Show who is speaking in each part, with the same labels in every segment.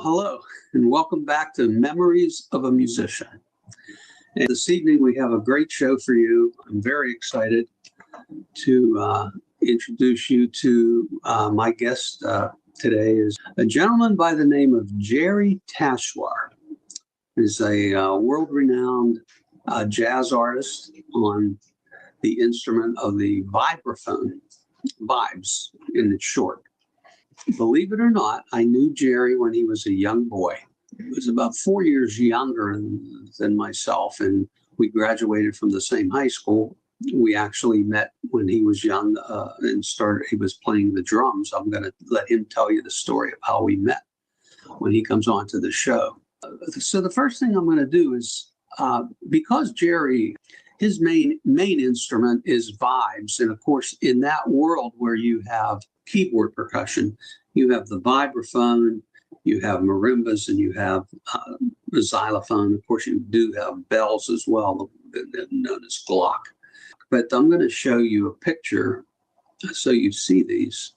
Speaker 1: Hello, and welcome back to Memories of a Musician. And this evening we have a great show for you. I'm very excited to introduce you to my guest today is a gentleman by the name of Jerry Tachoir. He's a world-renowned jazz artist on the instrument of the vibraphone, vibes in short. Believe it or not, I knew Jerry when he was a young boy. He was about 4 years younger than myself, and we graduated from the same high school. We actually met when he was young and he was playing the drums. I'm going to let him tell you the story of how we met when he comes on to the show. So the first thing I'm going to do is, because Jerry, his main instrument is vibes. And of course, in that world where you have keyboard percussion, you have the vibraphone, you have marimbas, and you have the xylophone. Of course, you do have bells as well, known as Glock. But I'm going to show you a picture so you see these.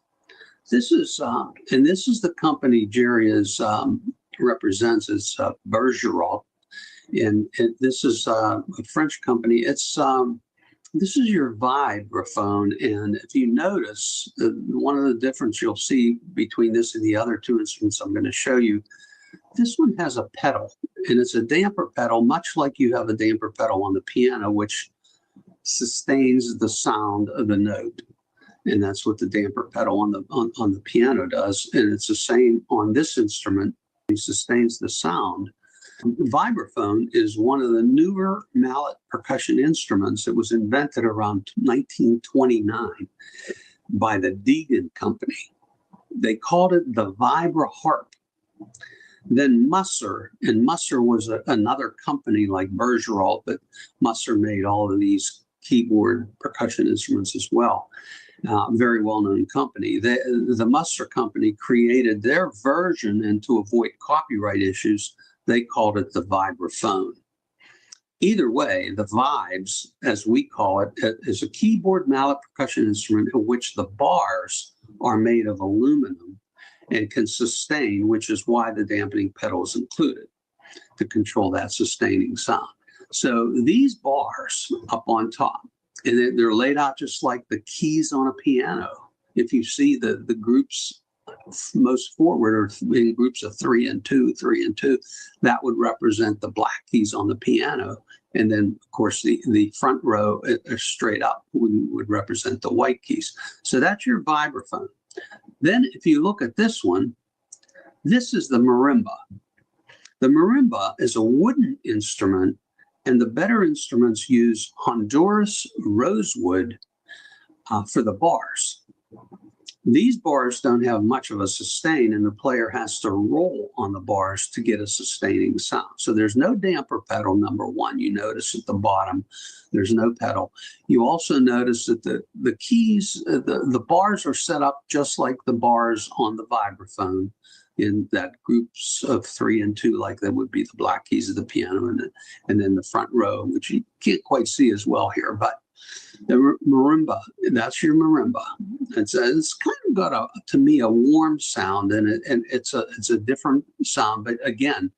Speaker 1: This is, and this is the company Jerry represents as Bergeron. And this is a French company. This is your vibraphone, and if you notice, one of the difference you'll see between this and the other two instruments I'm going to show you, this one has a pedal, and it's a damper pedal, much like you have a damper pedal on the piano, which sustains the sound of the note. And that's what the damper pedal on the piano does, and it's the same on this instrument. It sustains the sound. Vibraphone is one of the newer mallet percussion instruments. It was invented around 1929 by the Deegan Company. They called it the Vibra Harp. Then Musser, and Musser was another company like Bergeron, but Musser made all of these keyboard percussion instruments as well. Very well-known company. The Musser Company created their version, and to avoid copyright issues, they called it the vibraphone. Either way, the vibes, as we call it, is a keyboard mallet percussion instrument in which the bars are made of aluminum and can sustain, which is why the dampening pedal is included to control that sustaining sound. So these bars up on top, and they're laid out just like the keys on a piano. If you see the groups most forward are in groups of 3 and 2, 3 and 2. That would represent the black keys on the piano. And then, of course, the front row straight up would represent the white keys. So that's your vibraphone. Then if you look at this one, this is the marimba. The marimba is a wooden instrument, and the better instruments use Honduras rosewood for the bars. These bars don't have much of a sustain, and the player has to roll on the bars to get a sustaining sound. So there's no damper pedal, number one. You notice at the bottom, there's no pedal. You also notice that the keys, the bars are set up just like the bars on the vibraphone in that groups of 3 and 2, like that would be the black keys of the piano, and then the front row, which you can't quite see as well here, but the marimba, that's your marimba. It's kind of got to me a warm sound, and it's a different sound. But again,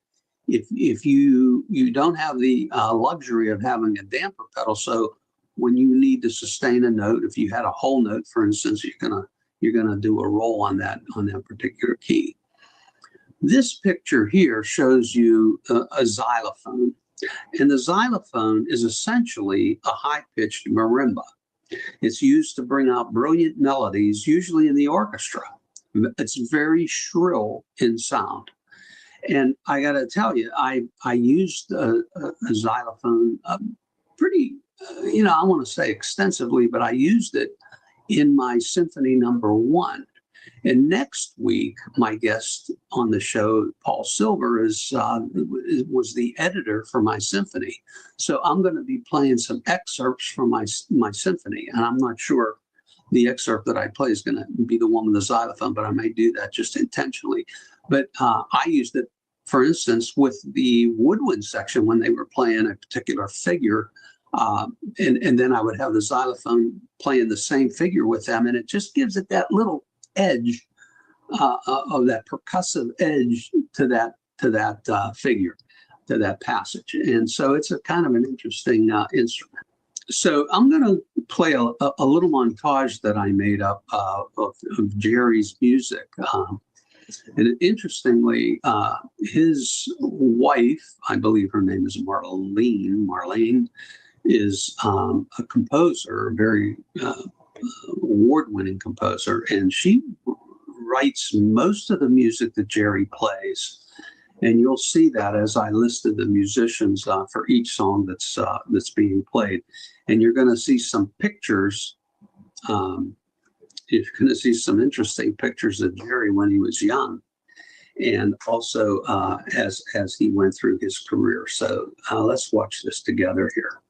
Speaker 1: if you don't have the luxury of having a damper pedal, so when you need to sustain a note, if you had a whole note, for instance, you're gonna do a roll on that particular key. This picture here shows you a xylophone. And the xylophone is essentially a high-pitched marimba. It's used to bring out brilliant melodies, usually in the orchestra. It's very shrill in sound. And I got to tell you, I used a xylophone pretty, I want to say extensively, but I used it in my Symphony Number 1. And next week, my guest on the show, Paul Silver, was the editor for my symphony. So I'm going to be playing some excerpts from my symphony. And I'm not sure the excerpt that I play is going to be the one with the xylophone, but I may do that just intentionally. But I used it, for instance, with the woodwind section when they were playing a particular figure. And then I would have the xylophone playing the same figure with them. And it just gives it that little edge of that percussive edge to that figure, to that passage. And so it's a kind of an interesting instrument. So I'm going to play a little montage that I made up of Jerry's music. And interestingly, his wife, I believe her name is Marlene is a composer, a very award-winning composer, and she writes most of the music that Jerry plays. And you'll see that as I listed the musicians for each song that's being played. And you're going to see some pictures. You're going to see some interesting pictures of Jerry when he was young, and also as he went through his career. So let's watch this together here.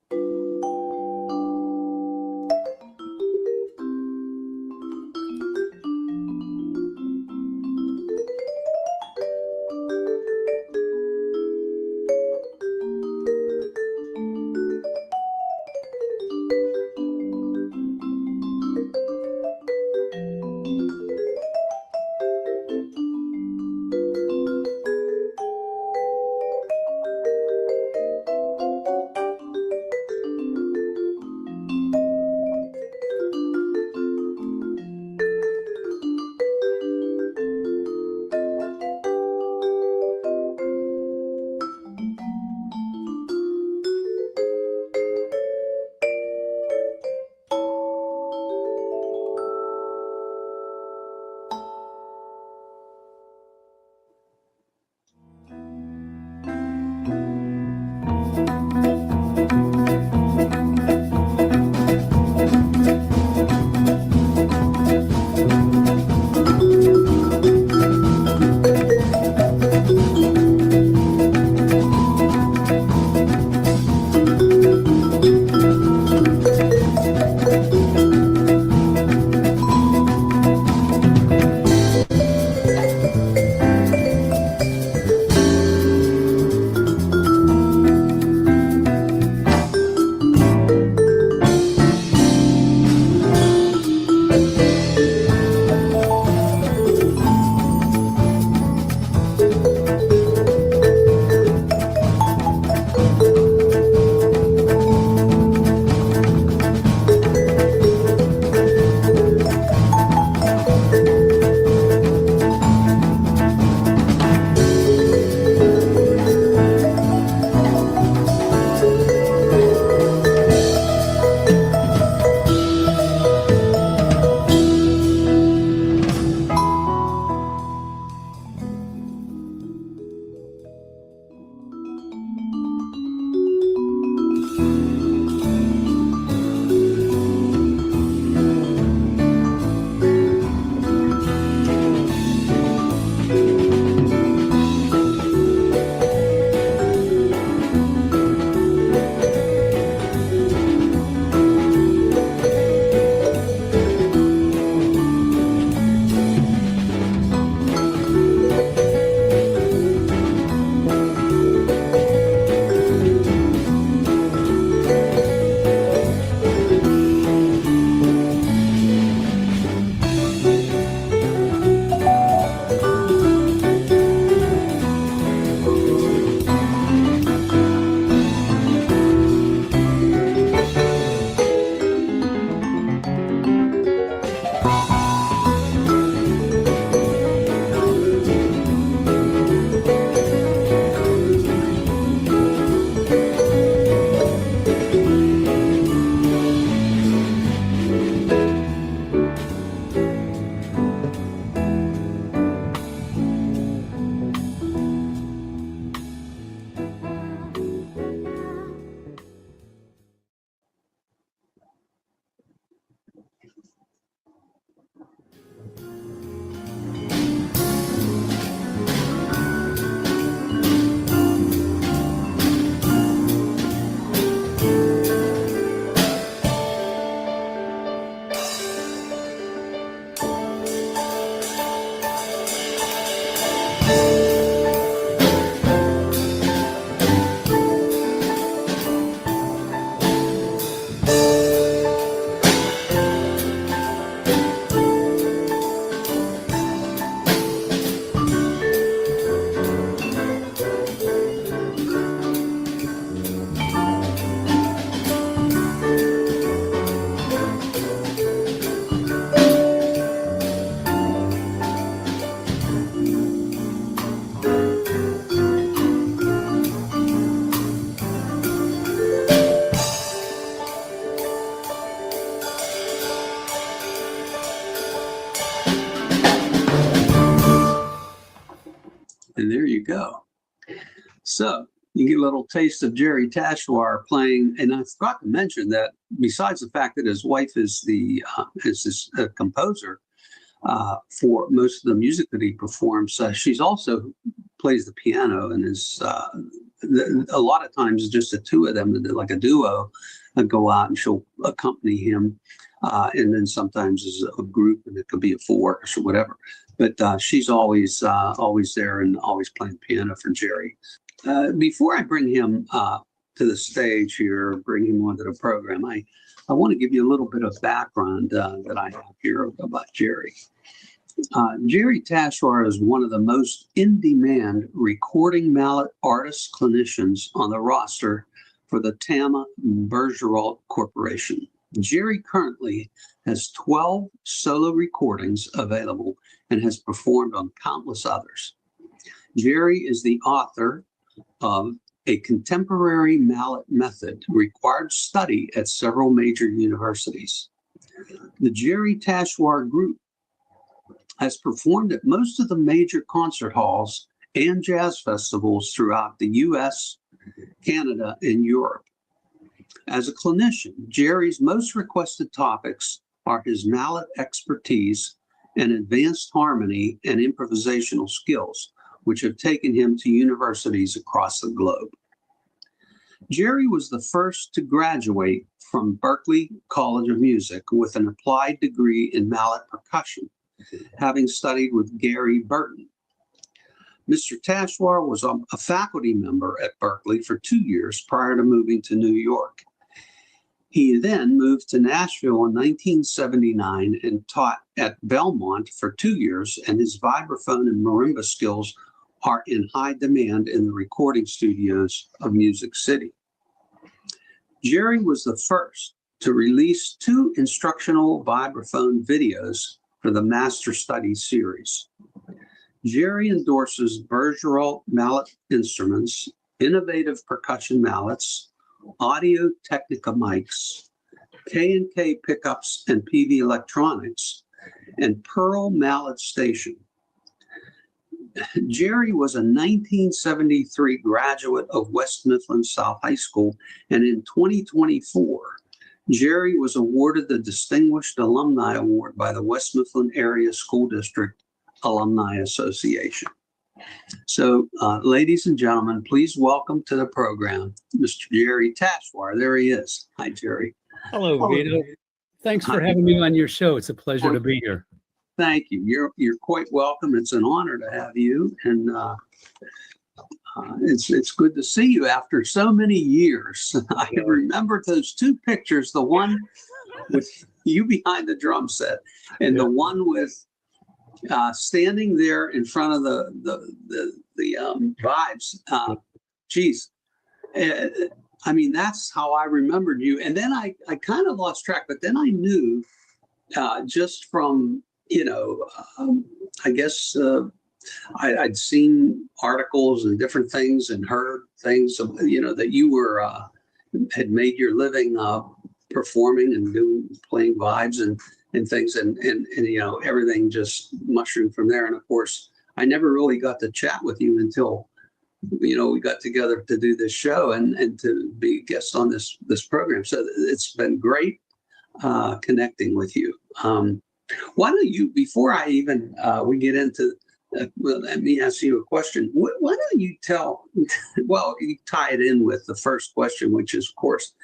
Speaker 1: So you get a little taste of Jerry Tachoir playing, and I forgot to mention that besides the fact that his wife is his composer for most of the music that he performs, she's also plays the piano and is a lot of times just the two of them, like a duo, go out and she'll accompany him, and then sometimes as a group, and it could be a four or whatever. But she's always there and always playing piano for Jerry. Before I bring him to the stage here, bring him onto the program, I want to give you a little bit of background that I have here about Jerry. Jerry Tachoir is one of the most in-demand recording mallet artist clinicians on the roster for the Tama Bergeralt Corporation. Jerry currently has 12 solo recordings available and has performed on countless others. Jerry is the author of A Contemporary Mallet Method, required study at several major universities. The Jerry Tachoir Group has performed at most of the major concert halls and jazz festivals throughout the U.S., Canada, and Europe. As a clinician, Jerry's most requested topics are his mallet expertise and advanced harmony and improvisational skills, which have taken him to universities across the globe. Jerry was the first to graduate from Berklee College of Music with an applied degree in mallet percussion, having studied with Gary Burton. Mr. Tachoir was a faculty member at Berklee for 2 years prior to moving to New York. He then moved to Nashville in 1979 and taught at Belmont for 2 years, and his vibraphone and marimba skills are in high demand in the recording studios of Music City. Jerry was the first to release 2 instructional vibraphone videos for the Master Study series. Jerry endorses Bergeralt mallet instruments, innovative percussion mallets, Audio Technica mics, K&K pickups and PV electronics, and Pearl Mallet Station. Jerry was a 1973 graduate of West Mifflin South High School, and in 2024, Jerry was awarded the Distinguished Alumni Award by the West Mifflin Area School District Alumni Association. So, ladies and gentlemen, please welcome to the program, Mr. Jerry Tachoir. There he is. Hi, Jerry.
Speaker 2: Hello, Vito. Thanks for having me on your show. It's a pleasure to be here.
Speaker 1: Thank you. You're quite welcome. It's an honor to have you, and it's good to see you after so many years. I remember those 2 pictures, the one with you behind the drum set, and the one with standing there in front of the vibes. Geez, I mean, that's how I remembered you. And then I kind of lost track, but then I knew just from, I guess I'd seen articles and different things and heard things, that you were had made your living performing and playing vibes and things, and everything just mushroomed from there. And of course, I never really got to chat with you until we got together to do this show and to be a guest on this program. So it's been great connecting with you. Why don't you, before I even we get into let me ask you a question. Why don't you you tie it in with the first question, which is, of course,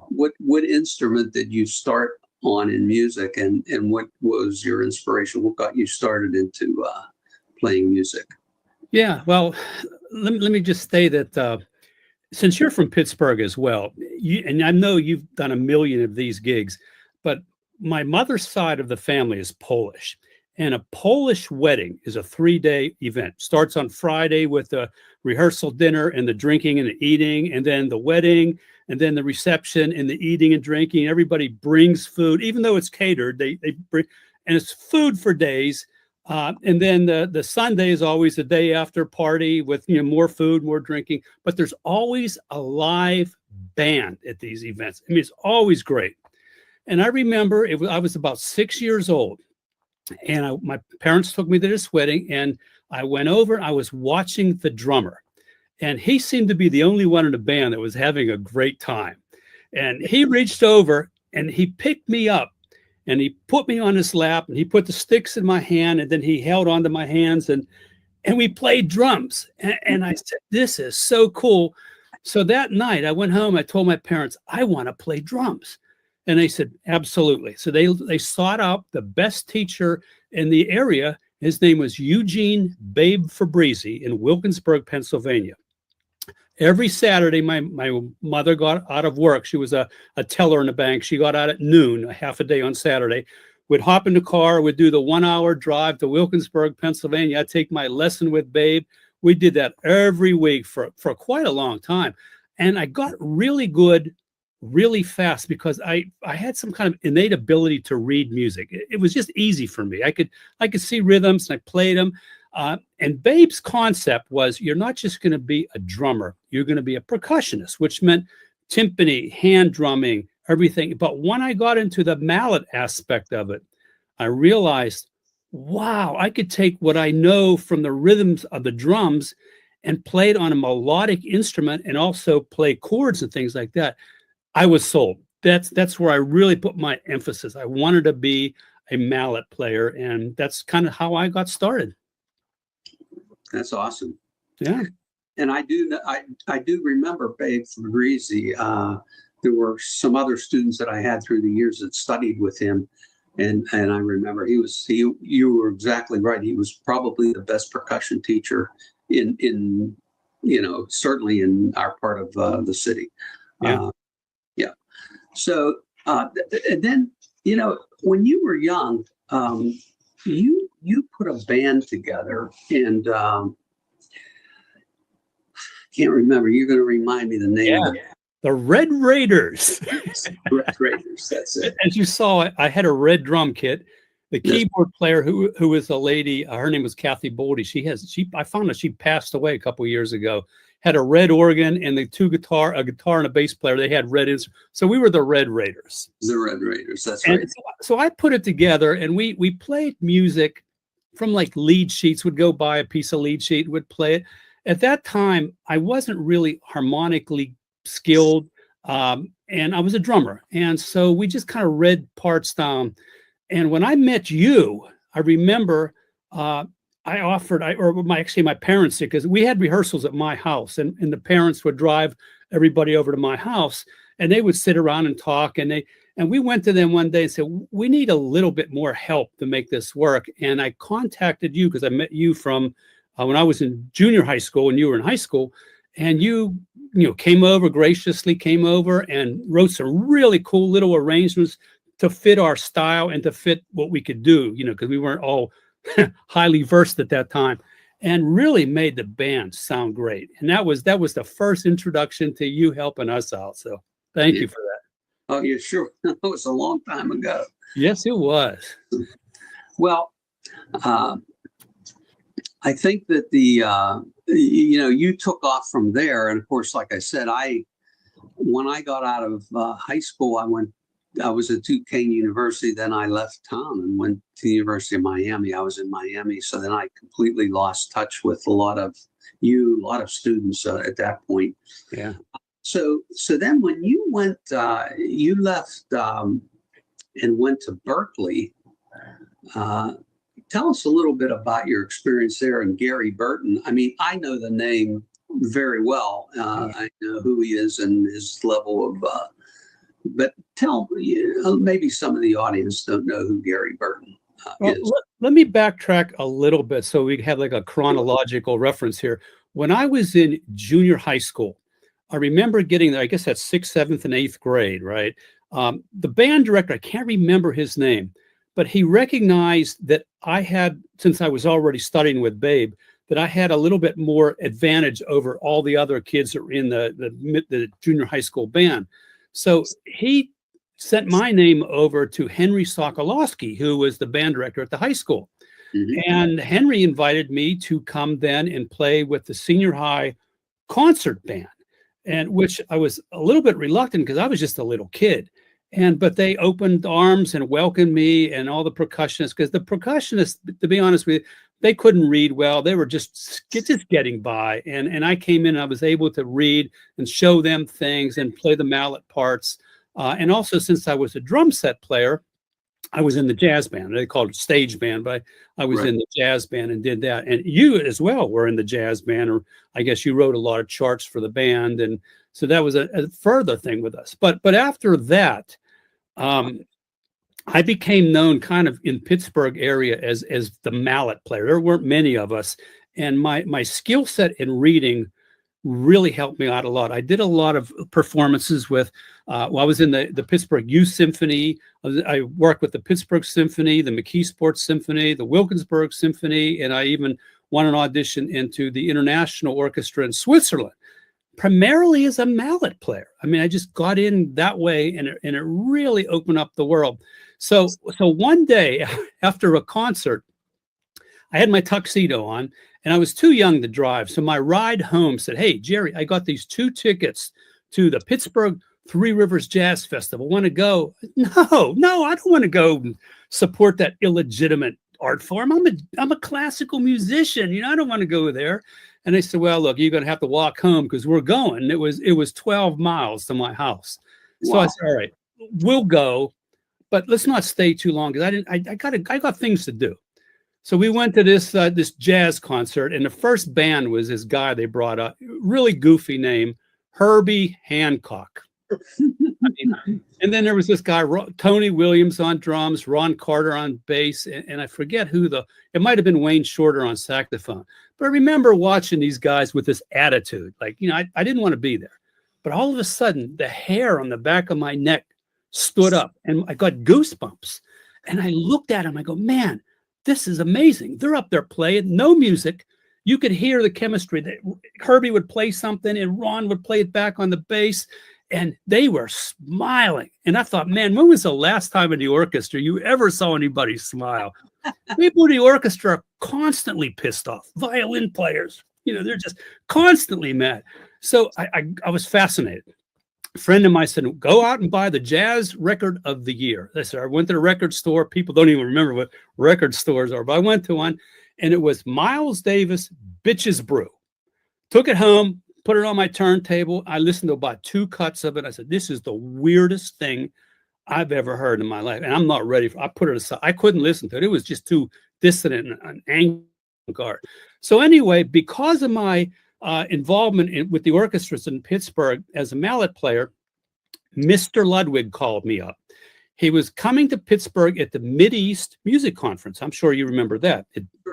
Speaker 1: what instrument did you start on in music, and what was your inspiration? What got you started into playing music?
Speaker 2: Yeah, well, let me just say that since you're from Pittsburgh as well, and I know you've done a million of these gigs, but my mother's side of the family is Polish. And a Polish wedding is a 3-day event. Starts on Friday with the rehearsal dinner and the drinking and the eating, and then the wedding, and then the reception and the eating and drinking. Everybody brings food, even though it's catered. They bring, and it's food for days. And then the Sunday is always a day after party with more food, more drinking. But there's always a live band at these events. I mean, it's always great. And I remember I was about 6 years old. And my parents took me to this wedding, and I went over. I was watching the drummer, and he seemed to be the only one in the band that was having a great time. And he reached over and he picked me up and he put me on his lap and he put the sticks in my hand, and then he held onto my hands and we played drums. And I said, this is so cool. So that night I went home, I told my parents, I want to play drums. And they said, absolutely. So they sought out the best teacher in the area. His name was Eugene Babe Fabrizi in Wilkinsburg, Pennsylvania. Every Saturday, my mother got out of work. She was a teller in a bank. She got out at noon, a half a day on Saturday. We'd hop in the car. We'd do the 1 hour drive to Wilkinsburg, Pennsylvania. I'd take my lesson with Babe. We did that every week for quite a long time. And I got really good really fast because I had some kind of innate ability to read music. It was just easy for me. I could see rhythms and I played them. And Babe's concept was, you're not just going to be a drummer, you're going to be a percussionist, which meant timpani, hand drumming, everything. But when I got into the mallet aspect of it, I realized, wow, I could take what I know from the rhythms of the drums and play it on a melodic instrument and also play chords and things like that. I was sold. That's where I really put my emphasis. I wanted to be a mallet player, and that's kind of how I got started.
Speaker 1: That's awesome.
Speaker 2: Yeah.
Speaker 1: And I do remember Babe Fabrizi. There were some other students that I had through the years that studied with him. And I remember you were exactly right. He was probably the best percussion teacher in certainly in our part of the city.
Speaker 2: Yeah.
Speaker 1: Yeah. So, and then, when you were young, you put a band together, and can't remember. You're going to remind me the name of it.
Speaker 2: The Red Raiders.
Speaker 1: Red Raiders, that's it.
Speaker 2: As you saw, I had a red drum kit. The keyboard player, who was a lady, her name was Kathy Boldy. I found that she passed away a couple of years ago. Had a red organ and a guitar and a bass player. They had red instruments. So we were the Red Raiders.
Speaker 1: The Red Raiders, that's right.
Speaker 2: So I put it together, and we played music from like lead sheets. Would go buy a piece of lead sheet, would play it. At that time, I wasn't really harmonically skilled, and I was a drummer. And so we just kind of read parts down. And when I met you, I remember my parents did, because we had rehearsals at my house, and the parents would drive everybody over to my house, and they would sit around and talk, and we went to them one day and said, we need a little bit more help to make this work. And I contacted you because I met you from when I was in junior high school and you were in high school, and you graciously came over and wrote some really cool little arrangements to fit our style and to fit what we could do, because we weren't all highly versed at that time, and really made the band sound great. And that was the first introduction to you helping us out. So thank you for that.
Speaker 1: Oh, yeah, sure. That was a long time ago.
Speaker 2: Yes, it was.
Speaker 1: Well, I think that you took off from there. And of course, like I said, when I got out of high school, I was at Duquesne University. Then I left town and went to the University of Miami. I was in Miami. So then I completely lost touch with a lot of students at that point.
Speaker 2: Yeah.
Speaker 1: So then when you went, you left and went to Berkeley. Tell us a little bit about your experience there and Gary Burton. I mean, I know the name very well. I know who he is and his level of, but maybe some of the audience don't know who Gary Burton is.
Speaker 2: Let me backtrack a little bit so we have like a chronological reference here. When I was in junior high school, I remember getting there, I guess that's 6th, 7th, and 8th grade, right? The band director, I can't remember his name, but he recognized that I had, since I was already studying with Babe, that I had a little bit more advantage over all the other kids that were in the junior high school band. So he sent my name over to Henry Sokolowski, who was the band director at the high school. Mm-hmm. And Henry invited me to come then and play with the senior high concert band, and which I was a little bit reluctant because I was just a little kid. But they opened arms and welcomed me and all the percussionists, because the percussionists, to be honest with you, they couldn't read well. They were just getting by. And I came in and I was able to read and show them things and play the mallet parts. And also, since I was a drum set player, I was in the jazz band. They called it stage band, but I was in the jazz band and did that. And you as well were in the jazz band, or I guess you wrote a lot of charts for the band. And so that was a further thing with us. But after that, I became known kind of in Pittsburgh area as the mallet player. There weren't many of us. And my skill set in reading really helped me out a lot. I did a lot of performances with, I was in the Pittsburgh Youth Symphony. I worked with the Pittsburgh Symphony, the McKeesport Symphony, the Wilkinsburg Symphony, and I even won an audition into the International Orchestra in Switzerland, primarily as a mallet player. I mean, I just got in that way, and it really opened up the world. So one day after a concert, I had my tuxedo on, and I was too young to drive. So my ride home said, "Hey, Jerry, I got these 2 tickets to the Pittsburgh Three Rivers Jazz Festival. Want to go?" No, I don't want to go and support that illegitimate art form. I'm a classical musician. I don't want to go there. And they said, "Well, look, you're going to have to walk home because we're going." It was 12 miles to my house. Wow. So I said, "All right, we'll go, but let's not stay too long because I got things to do." So we went to this jazz concert, and the first band was this guy they brought up, really goofy name, Herbie Hancock. And then there was this guy, Tony Williams on drums, Ron Carter on bass, and I forget it might have been Wayne Shorter on saxophone. But I remember watching these guys with this attitude, like, I didn't want to be there. But all of a sudden, the hair on the back of my neck stood up, and I got goosebumps. And I looked at him, I go, "Man, this is amazing. They're up there playing, no music. You could hear the chemistry. Herbie would play something and Ron would play it back on the bass, and they were smiling." And I thought, man, when was the last time in the orchestra you ever saw anybody smile? People in the orchestra are constantly pissed off. Violin players, they're just constantly mad. So I was fascinated. A friend of mine said, "Go out and buy the jazz record of the year." I said, I went to the record store. People don't even remember what record stores are, but I went to one, and it was Miles Davis, Bitches Brew. Took it home, put it on my turntable. I listened to about 2 cuts of it. I said, "This is the weirdest thing I've ever heard in my life, and I'm not ready for." I put it aside. I couldn't listen to it. It was just too dissonant and avant-garde. So anyway, because of my involvement with the orchestras in Pittsburgh as a mallet player, Mr. Ludwig called me up. He was coming to Pittsburgh at the Mideast Music Conference. I'm sure you remember that.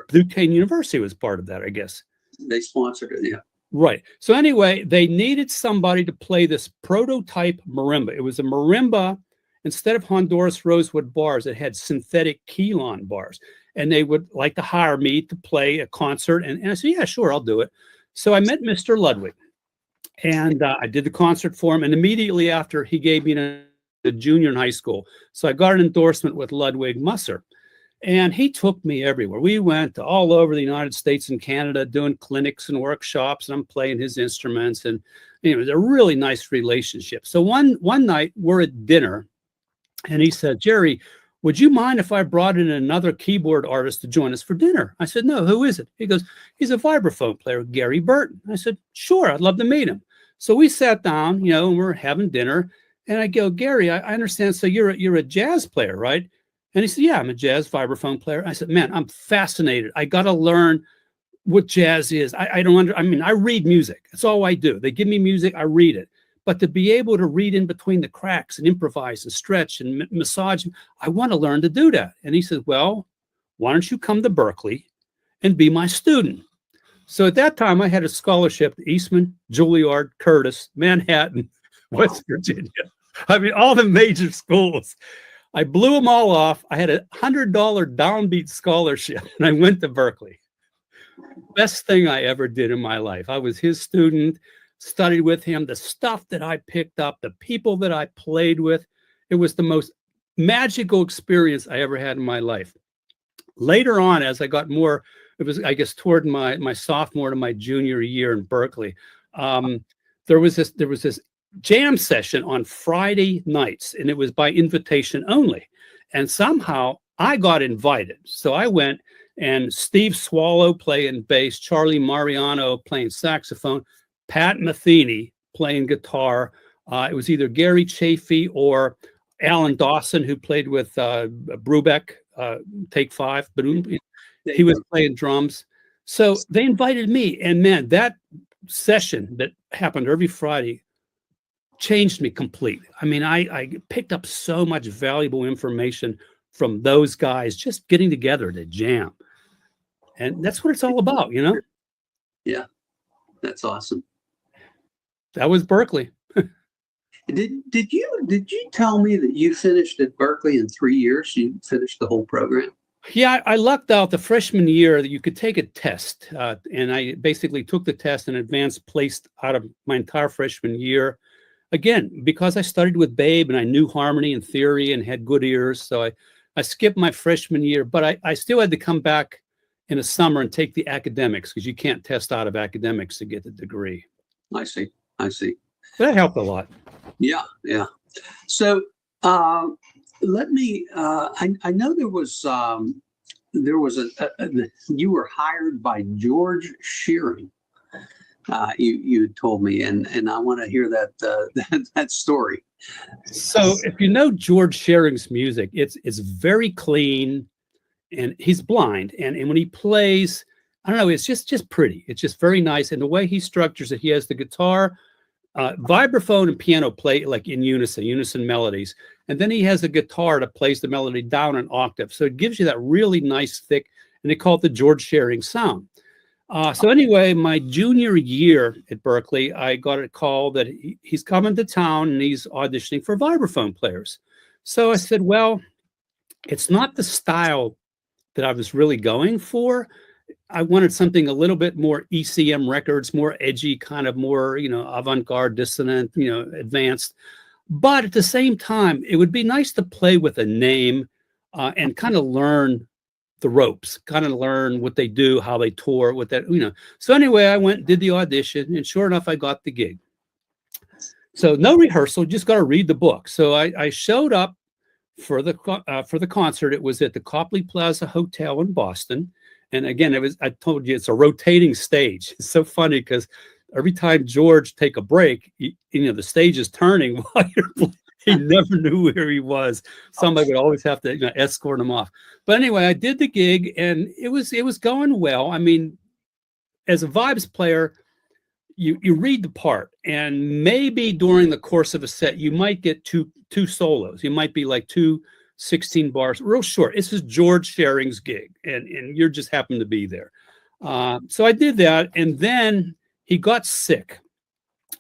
Speaker 2: Duquesne University was part of that, I guess.
Speaker 1: They sponsored it, yeah.
Speaker 2: Right. So anyway, they needed somebody to play this prototype marimba. It was a marimba. Instead of Honduras rosewood bars, it had synthetic Keylon bars. And they would like to hire me to play a concert. And I said, "Yeah, sure, I'll do it." So I met Mr. Ludwig, and I did the concert for him. And immediately after, he gave me a junior in high school. So I got an endorsement with Ludwig Musser, and he took me everywhere. We went all over the United States and Canada doing clinics and workshops, and I'm playing his instruments. And it was a really nice relationship. So one night we're at dinner, and he said, "Jerry, would you mind if I brought in another keyboard artist to join us for dinner?" I said, "No, who is it?" He goes, "He's a vibraphone player, Gary Burton." I said, "Sure, I'd love to meet him." So we sat down, and we're having dinner. And I go, "Gary, I understand. So you're a jazz player, right?" And he said, "Yeah, I'm a jazz vibraphone player." I said, "Man, I'm fascinated. I got to learn what jazz is. I read music. That's all I do. They give me music, I read it. But to be able to read in between the cracks and improvise and stretch and massage, I want to learn to do that." And he said, "Well, why don't you come to Berkeley and be my student?" So at that time, I had a scholarship to Eastman, Juilliard, Curtis, Manhattan, West Virginia. All the major schools. I blew them all off. I had a $100 downbeat scholarship, and I went to Berkeley. Best thing I ever did in my life. I was his student. Studied with him, the stuff that I picked up, the people that I played with. It was the most magical experience I ever had in my life. Later on, as I got more, it was, I guess, toward my sophomore to my junior year in Berkeley, there was this jam session on Friday nights, and it was by invitation only. And somehow I got invited. So I went, and Steve Swallow playing bass, Charlie Mariano playing saxophone, Pat Metheny playing guitar. It was either Gary Chafee or Alan Dawson, who played with Brubeck, Take Five, but he was playing drums. So they invited me, and man, that session that happened every Friday changed me completely. I mean, I picked up so much valuable information from those guys just getting together to jam. And that's what it's all about, you know?
Speaker 1: Yeah, that's awesome.
Speaker 2: That was Berkeley.
Speaker 1: Did you tell me that you finished at Berkeley in 3 years? You finished the whole program?
Speaker 2: Yeah, I lucked out the freshman year that you could take a test. And I basically took the test and advanced placed out of my entire freshman year. Again, because I studied with Babe and I knew harmony and theory and had good ears. So I skipped my freshman year, but I still had to come back in the summer and take the academics because you can't test out of academics to get the degree.
Speaker 1: I see.
Speaker 2: That helped a lot.
Speaker 1: Yeah. So let me. I know there was you were hired by George Shearing. You told me, and I want to hear that story.
Speaker 2: So if you know George Shearing's music, it's very clean, and he's blind, and when he plays, I don't know, it's just pretty. It's just very nice, and the way he structures it, he has the guitar, vibraphone, and piano play like in unison melodies, and then he has a guitar that plays the melody down an octave. So it gives you that really nice thick, and they call it the George Shearing sound. So anyway, my junior year at Berkeley, I got a call that he's coming to town and he's auditioning for vibraphone players. So I said, well, it's not the style that I was really going for. I wanted something a little bit more ECM records, more edgy, kind of more, avant-garde, dissonant, advanced. But at the same time, it would be nice to play with a name and kind of learn the ropes, kind of learn what they do, how they tour, what that, So anyway, I went, did the audition, and sure enough, I got the gig. So no rehearsal, just got to read the book. So I showed up for the concert. It was at the Copley Plaza Hotel in Boston. And again, I told you, it's a rotating stage. It's so funny because every time George take a break, the stage is turning while you're playing. He never knew where he was. Somebody would always have to escort him off. But anyway, I did the gig and it was going well. I mean, as a vibes player, you read the part, and maybe during the course of a set, you might get two solos. You might be like 2 16 bars, real short. This is George Shearing's gig, and you just happened to be there. So I did that, and then he got sick.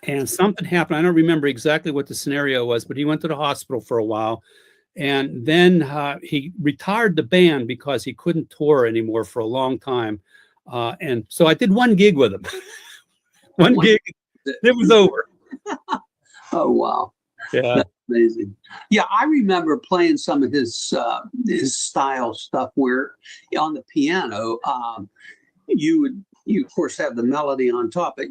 Speaker 2: And something happened. I don't remember exactly what the scenario was, but he went to the hospital for a while. And then he retired the band because he couldn't tour anymore for a long time. And so I did one gig with him. One gig, it was over.
Speaker 1: Oh, wow.
Speaker 2: Yeah.
Speaker 1: That's amazing. Yeah, I remember playing some of his style stuff where on the piano, you of course have the melody on top, but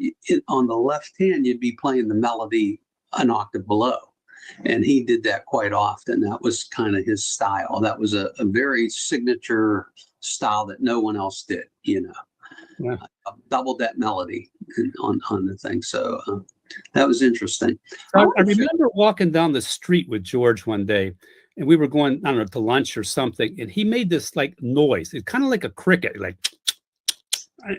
Speaker 1: on the left hand, you'd be playing the melody an octave below. And he did that quite often. That was kind of his style. That was a very signature style that no one else did,
Speaker 2: Yeah.
Speaker 1: Doubled that melody on the thing. So that was interesting.
Speaker 2: I remember walking down the street with George one day, and we were going, I don't know, to lunch or something, and he made this like noise. It's kind of like a cricket, like,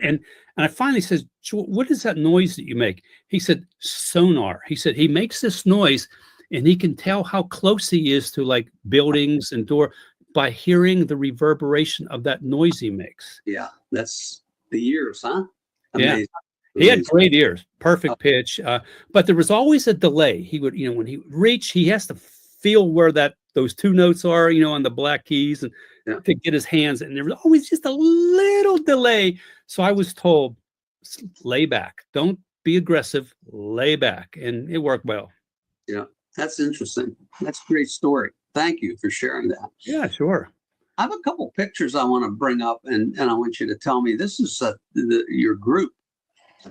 Speaker 2: and I finally said, what is that noise that you make? He said, sonar. He said he makes this noise and he can tell how close he is to like buildings and door by hearing the reverberation of that noise he makes.
Speaker 1: Yeah, that's the years, huh?
Speaker 2: Amazing. Yeah. He had great ears, perfect pitch, but there was always a delay. He would, when he would reach, he has to feel where those 2 notes are, on the black keys, and to get his hands. And there was always just a little delay. So I was told, lay back, don't be aggressive, lay back, and it worked well.
Speaker 1: Yeah, that's interesting. That's a great story. Thank you for sharing that.
Speaker 2: Yeah, sure.
Speaker 1: I have a couple pictures I want to bring up, and I want you to tell me. This is your group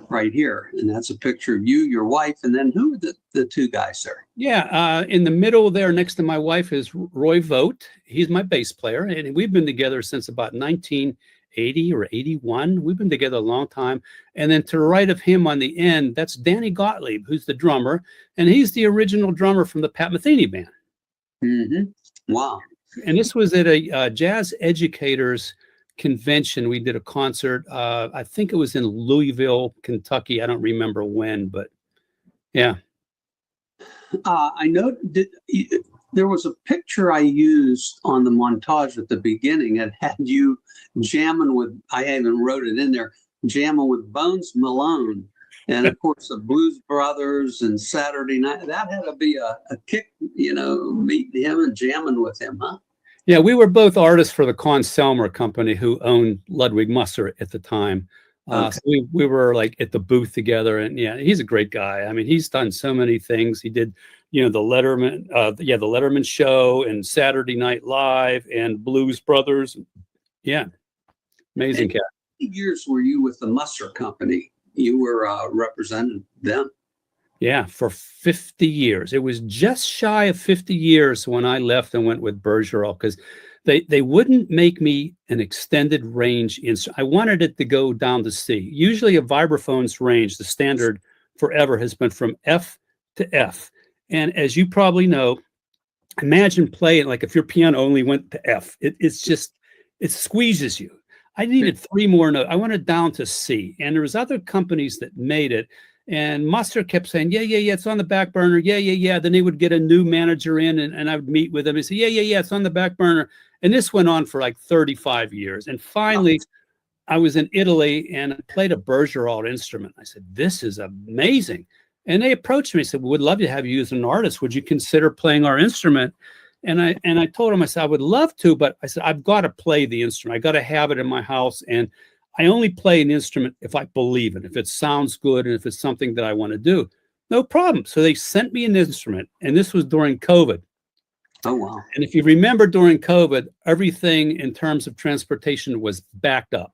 Speaker 1: right here, and that's a picture of you, your wife, and then who are the 2 guys there?
Speaker 2: Yeah, in the middle there next to my wife is Roy Vogt. He's my bass player, and we've been together since about 19 80 or 81. We've been together a long time. And then to the right of him on the end, that's Danny Gottlieb, who's the drummer. And he's the original drummer from the Pat Metheny band.
Speaker 1: Wow.
Speaker 2: And this was at a jazz educators convention. We did a concert. I think it was in Louisville, Kentucky. I don't remember when, but yeah.
Speaker 1: I know there was a picture I used on the montage at the beginning. It had you jamming with, I even wrote it in there, jamming with Bones Malone. And of course, the Blues Brothers and Saturday Night. That had to be a kick, meeting him and jamming with him, huh?
Speaker 2: Yeah, we were both artists for the Con Selmer company who owned Ludwig Musser at the time.
Speaker 1: Okay.
Speaker 2: So we were like at the booth together, and yeah, he's a great guy. I mean, he's done so many things. He did, the Letterman show and Saturday Night Live and Blues Brothers. Yeah, amazing cat.
Speaker 1: How many years were you with the Musser company? You were representing them.
Speaker 2: Yeah, for 50 years. It was just shy of 50 years when I left and went with Bergeron, because they wouldn't make me an extended range instrument. I wanted it to go down to C. Usually a vibraphone's range, the standard forever, has been from F to F. And as you probably know, imagine playing, like if your piano only went to F, it squeezes you. I needed 3 more notes. I wanted down to C. And there was other companies that made it. And Musser kept saying, yeah, it's on the back burner. Yeah. Then they would get a new manager in, and I would meet with him and say, yeah, it's on the back burner. And this went on for like 35 years. And finally, I was in Italy and I played a Bergeron instrument. I said, this is amazing. And they approached me and said, we would love to have you as an artist. Would you consider playing our instrument? And I told him, I said, I would love to, but I said, I've got to play the instrument. I got to have it in my house. And I only play an instrument if I believe it, if it sounds good, and if it's something that I want to do. No problem. So they sent me an instrument, and this was during COVID.
Speaker 1: Oh, wow.
Speaker 2: And if you remember, during COVID, everything in terms of transportation was backed up.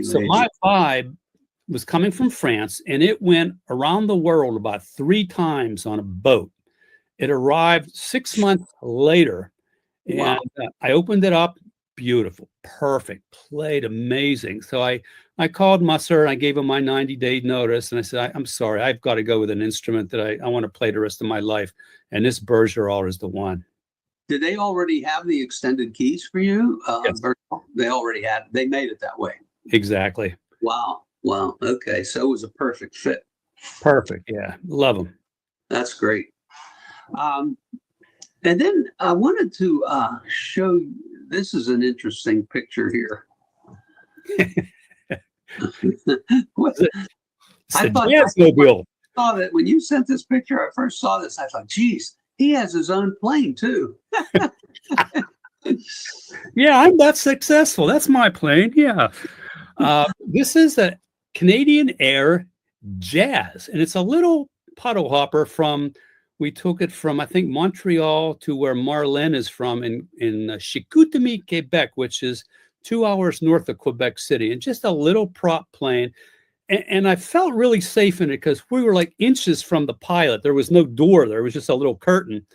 Speaker 2: So my vibe was coming from France, and it went around the world about 3 times on a boat. It arrived 6 months later, and I opened it up. Beautiful, perfect, played amazing. So I called Musser and I gave him my 90-day notice, and I said, I'm sorry, I've got to go with an instrument that I want to play the rest of my life, and this Bergeron is the one.
Speaker 1: Did they already have the extended keys for you?
Speaker 2: Yes.
Speaker 1: They made it that way.
Speaker 2: Exactly.
Speaker 1: Wow. Okay, so it was a perfect fit.
Speaker 2: Perfect, yeah, love them.
Speaker 1: That's great. And then I wanted to show you. This is an interesting picture here.
Speaker 2: I
Speaker 1: saw that when you sent this picture. I first saw this. I thought, geez, he has his own plane too.
Speaker 2: Yeah, I'm that successful. That's my plane. Yeah. This is a Canadian Air Jazz, and it's a little puddle hopper we took it from, I think, Montreal to where Marlène is from in Chicoutimi, Quebec, which is 2 hours north of Quebec City, and just a little prop plane. And I felt really safe in it because we were like inches from the pilot. There was no door. There was just a little curtain.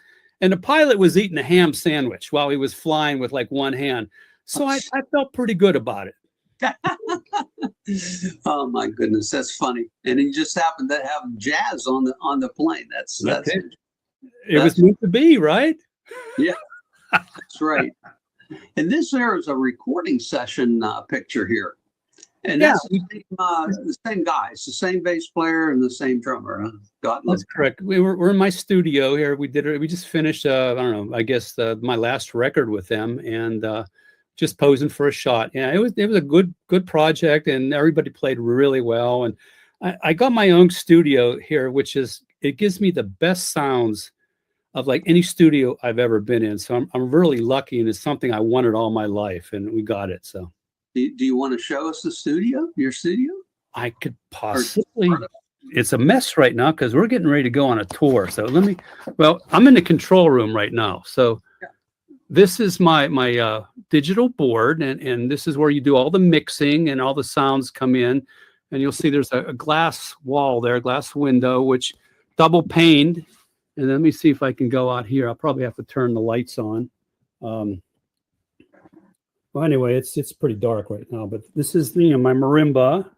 Speaker 2: And the pilot was eating a ham sandwich while he was flying with like one hand. So I felt pretty good about it.
Speaker 1: Oh my goodness, that's funny. And he just happened to have jazz on the plane. That's
Speaker 2: it was meant to be, right?
Speaker 1: Yeah, that's right. And this there is a recording session picture here. And that's the same guys, the same bass player and the same drummer.
Speaker 2: That's correct. We're in my studio here. We just finished I don't know, I guess my last record with them, and just posing for a shot. Yeah, it was a good project, and everybody played really well. And I got my own studio here, it gives me the best sounds of like any studio I've ever been in. So I'm really lucky, and it's something I wanted all my life, and we got it. So
Speaker 1: do you want to show us your studio?
Speaker 2: I could possibly. It's a mess right now because we're getting ready to go on a tour. So I'm in the control room right now. So this is my digital board, and this is where you do all the mixing and all the sounds come in. And you'll see there's a glass wall there, glass window, which double paned. And let me see if I can go out here. I'll probably have to turn the lights on. Well, anyway, it's pretty dark right now, but this is my marimba,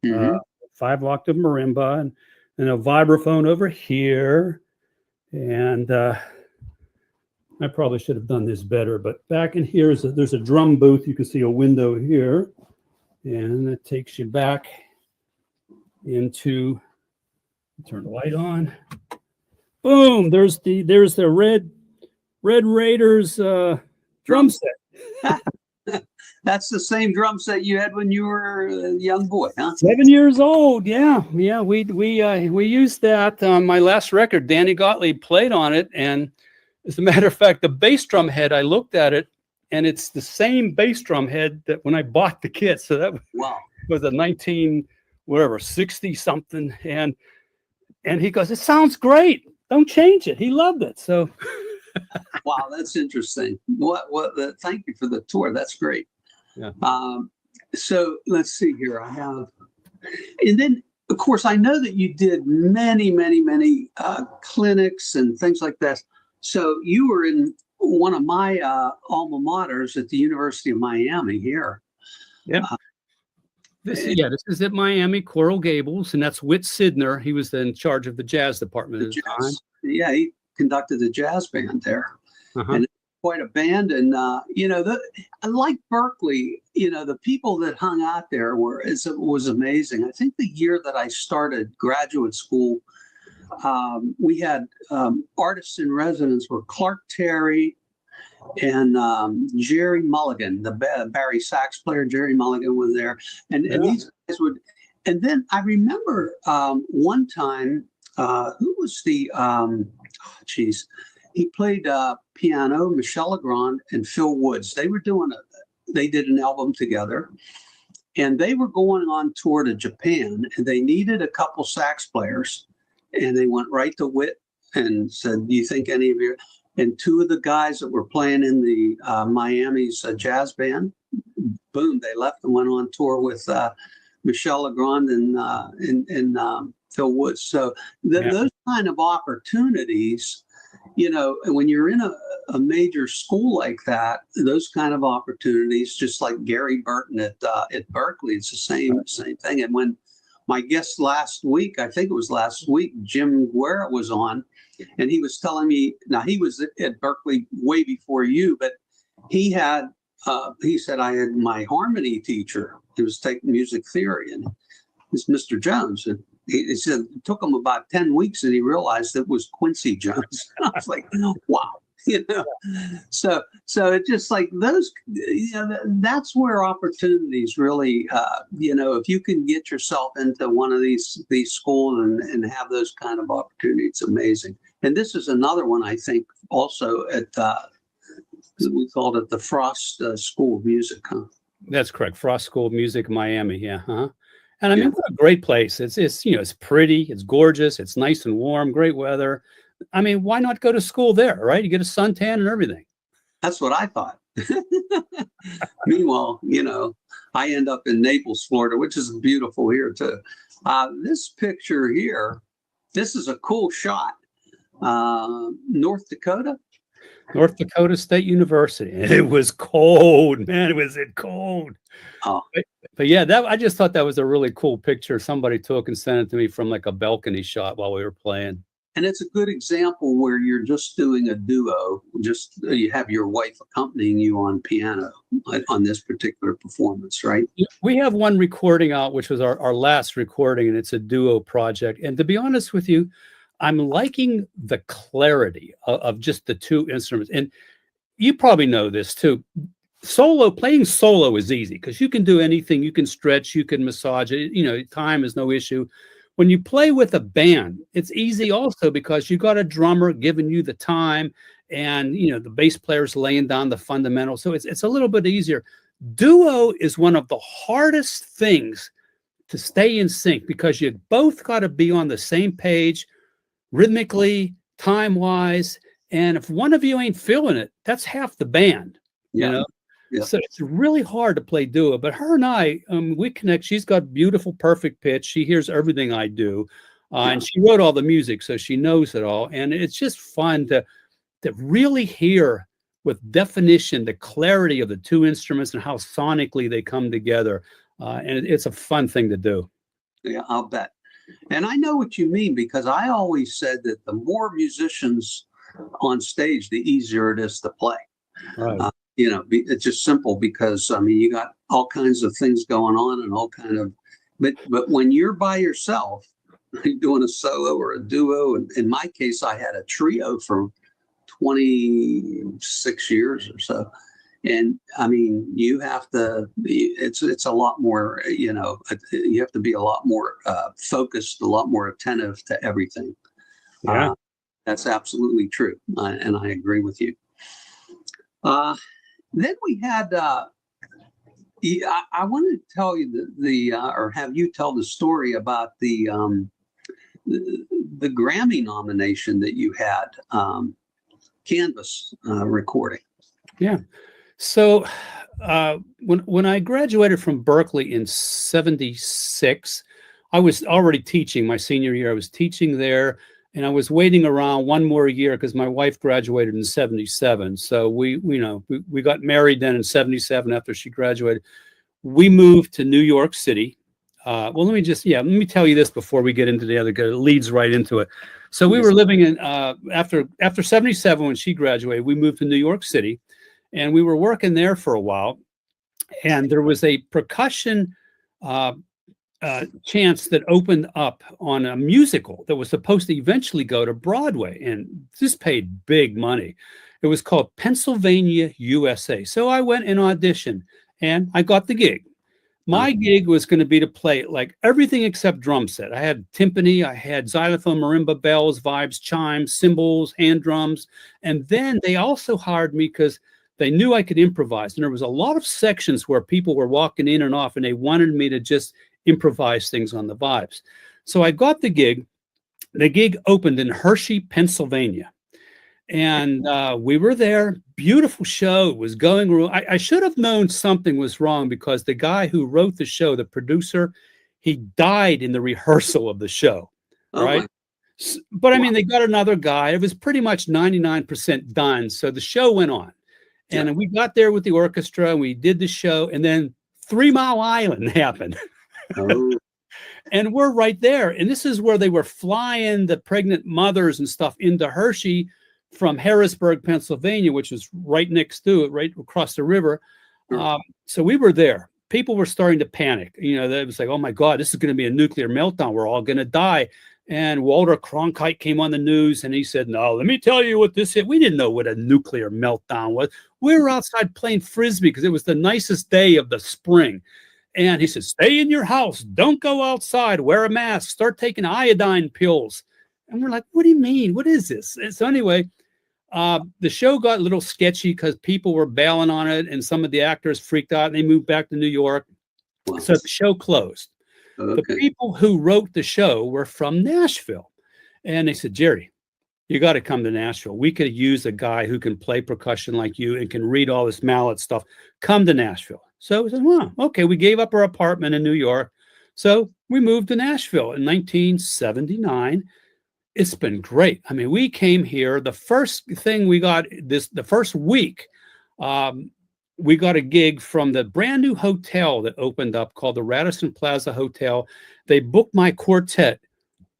Speaker 1: Mhm.
Speaker 2: 5 octave marimba, and a vibraphone over here. And I probably should have done this better, but back in here there's a drum booth. You can see a window here, and it takes you back into. Turn the light on. Boom! There's the Red Raiders drum set.
Speaker 1: That's the same drum set you had when you were a young boy, huh?
Speaker 2: 7 years old. Yeah. We used that on my last record. Danny Gottlieb played on it, and as a matter of fact, the bass drum head, I looked at it, and it's the same bass drum head that when I bought the kit. So that
Speaker 1: Wow.
Speaker 2: was a 60 something, and he goes, "It sounds great. Don't change it." He loved it. So.
Speaker 1: Wow, that's interesting. Thank you for the tour. That's great.
Speaker 2: Yeah.
Speaker 1: So let's see here. I have, and then of course I know that you did many clinics and things like that. So you were in one of my alma maters at the University of Miami here.
Speaker 2: Yeah. This is at Miami, Coral Gables, and that's Whit Sidner. He was in charge of the jazz department at the time.
Speaker 1: Yeah, he conducted the jazz band there.
Speaker 2: Uh-huh.
Speaker 1: And quite a band. And, like Berkeley, the people that hung out there was amazing. I think the year that I started graduate school, we had artists in residence were Clark Terry and Jerry Mulligan, the Barry sax player. Jerry Mulligan was there. And these guys would, and then I remember one time, who was the, he played piano, Michel Legrand and Phil Woods. They did an album together, and they were going on tour to Japan, and they needed a couple sax players, and they went right to Whit and said, "Do you think any of you?" And two of the guys that were playing in the Miami's jazz band, boom, they left and went on tour with Michel Legrand and Phil Woods. So those kind of opportunities, when you're in a major school like that, those kind of opportunities, just like Gary Burton at Berkeley, it's the same thing. And when my guest last week, I think it was last week, Jim Guerra was on, and he was telling me, now he was at Berkeley way before you, but he said, I had my harmony teacher. He was taking music theory, and it's Mr. Jones. And he said it took him about 10 weeks and he realized it was Quincy Jones. I was like, wow, So it's just like those, that's where opportunities really, if you can get yourself into one of these schools and have those kind of opportunities, it's amazing. And this is another one, I think, also at, we called it the Frost School of Music, huh?
Speaker 2: That's correct. Frost School of Music, Miami. Yeah. Huh? And I mean, what a great place. It's it's pretty, it's gorgeous, it's nice and warm, great weather. I mean, why not go to school there, right? You get a suntan and everything.
Speaker 1: That's what I thought. Meanwhile, I end up in Naples, Florida, which is beautiful here too. This picture here, this is a cool shot. North Dakota
Speaker 2: State University. It was cold, man. Was it cold?
Speaker 1: Oh.
Speaker 2: But yeah, I just thought that was a really cool picture. Somebody took and sent it to me from like a balcony shot while we were playing.
Speaker 1: And it's a good example where you're just doing a duo. Just you have your wife accompanying you on piano on this particular performance, right?
Speaker 2: We have one recording out, which was our last recording, and it's a duo project. And to be honest with you, I'm liking the clarity of just the two instruments. And you probably know this too. Playing solo is easy because you can do anything. You can stretch, you can massage it. Time is no issue. When you play with a band, it's easy also because you got a drummer giving you the time, and the bass player's laying down the fundamentals. So it's a little bit easier. Duo is one of the hardest things to stay in sync because you both got to be on the same page, rhythmically, time-wise. And if one of you ain't feeling it, that's half the band. Yeah. So it's really hard to play duo, but her and I, we connect. She's got beautiful, perfect pitch. She hears everything I do, and she wrote all the music, so she knows it all. And it's just fun to really hear with definition, the clarity of the two instruments and how sonically they come together. And it's a fun thing to do.
Speaker 1: Yeah, I'll bet. And I know what you mean, because I always said that the more musicians on stage, the easier it is to play.
Speaker 2: Right.
Speaker 1: It's just simple, because I mean, you got all kinds of things going on and all kind of, but when you're by yourself, you're doing a solo or a duo. And in my case, I had a trio for 26 years or so. And I mean, you have to, it's a lot more, you have to be a lot more focused, a lot more attentive to everything.
Speaker 2: Yeah.
Speaker 1: That's absolutely true. And I agree with you. Then we had, I want to tell you or have you tell the story about the Grammy nomination that you had, Canvas recording.
Speaker 2: Yeah. So when I graduated from Berkeley in 76, I was already teaching my senior year. I was teaching there, and I was waiting around one more year because my wife graduated in 77. So we got married then in 77 after she graduated. We moved to New York City. Well, let me tell you this before we get into the other, because it leads right into it. So we were living in, after 77, when she graduated, we moved to New York City, and we were working there for a while. And there was a percussion chance that opened up on a musical that was supposed to eventually go to Broadway. And this paid big money. It was called Pennsylvania, USA. So I went and auditioned, and I got the gig. My gig was going to be to play like everything except drum set. I had timpani, I had xylophone, marimba, bells, vibes, chimes, cymbals, hand drums. And then they also hired me because they knew I could improvise. And there was a lot of sections where people were walking in and off, and they wanted me to just improvise things on the vibes. So I got the gig. The gig opened in Hershey, Pennsylvania. And we were there. Beautiful show. It was going wrong. I should have known something was wrong, because the guy who wrote the show, the producer, he died in the rehearsal of the show. Right. But I mean, they got another guy. It was pretty much 99% done. So the show went on. And we got there with the orchestra, and we did the show. And then 3 Mile Island happened. And we're right there. And this is where they were flying the pregnant mothers and stuff into Hershey from Harrisburg, Pennsylvania, which is right next to it, right across the river. So we were there. People were starting to panic. They was like, oh my God, this is going to be a nuclear meltdown. We're all going to die. And Walter Cronkite came on the news, and he said, no, let me tell you what this is. We didn't know what a nuclear meltdown was. We were outside playing Frisbee because it was the nicest day of the spring. And he said, stay in your house. Don't go outside. Wear a mask. Start taking iodine pills. And we're like, what do you mean? What is this? And so anyway, the show got a little sketchy because people were bailing on it, and some of the actors freaked out, and they moved back to New York. So the show closed. The people who wrote the show were from Nashville. And they said, Jerry, you got to come to Nashville. We could use a guy who can play percussion like you and can read all this mallet stuff. Come to Nashville. So we said, well, okay. We gave up our apartment in New York. So we moved to Nashville in 1979. It's been great. I mean, we came here. The first thing we got the first week, we got a gig from the brand new hotel that opened up called the Radisson Plaza Hotel. They booked my quartet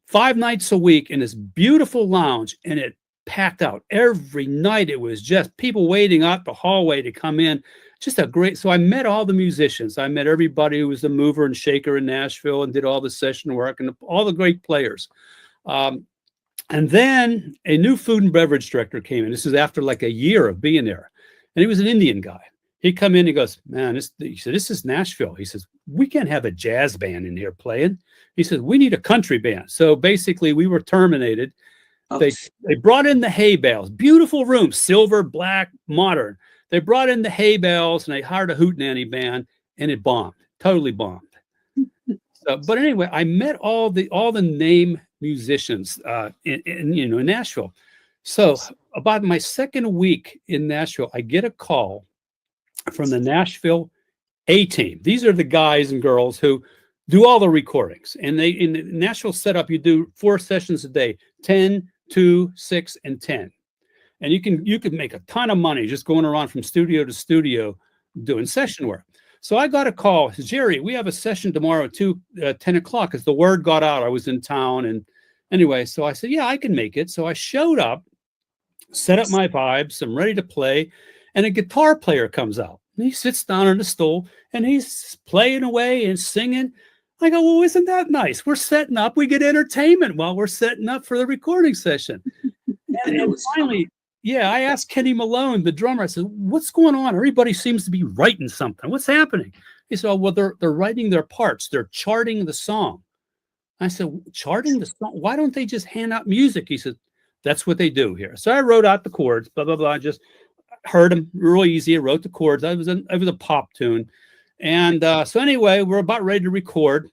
Speaker 2: 5 nights a week in this beautiful lounge, and it packed out every night. It was just people waiting out the hallway to come in. Just a great, so I met all the musicians. I met everybody who was the mover and shaker in Nashville and did all the session work, and all the great players. And then a new food and beverage director came in. This is after like a year of being there. And he was an Indian guy. He come in, he goes, man, he said, this is Nashville. He says, we can't have a jazz band in here playing. He says, we need a country band. So basically we were terminated. They brought in the hay bales, beautiful rooms, silver, black, modern. They brought in the hay bales, and they hired a hootenanny band, and it bombed, totally bombed. So, but anyway, I met all the name musicians in Nashville. So about my second week in Nashville, I get a call from the Nashville A-Team. These are the guys and girls who do all the recordings. And they, in the Nashville setup, you do 4 sessions a day, 10, 2, 6, and 10. and you can make a ton of money just going around from studio to studio doing session work. So I got a call. Says, Jerry, we have a session tomorrow at 10 o'clock because the word got out. I was in town. And anyway, so I said, yeah, I can make it. So I showed up, set up my vibes. I'm ready to play. And a guitar player comes out. And he sits down on the stool and he's playing away and singing. I go, well, isn't that nice? We're setting up. We get entertainment while we're setting up for the recording session. And finally, yeah, I asked Kenny Malone, the drummer, I said, what's going on? Everybody seems to be writing something. What's happening? He said, oh, well, they're writing their parts. They're charting the song. I said, charting the song? Why don't they just hand out music? He said, that's what they do here. So I wrote out the chords, blah, blah, blah. I just heard them real easy. I wrote the chords. It was a pop tune. And so anyway, we're about ready to record.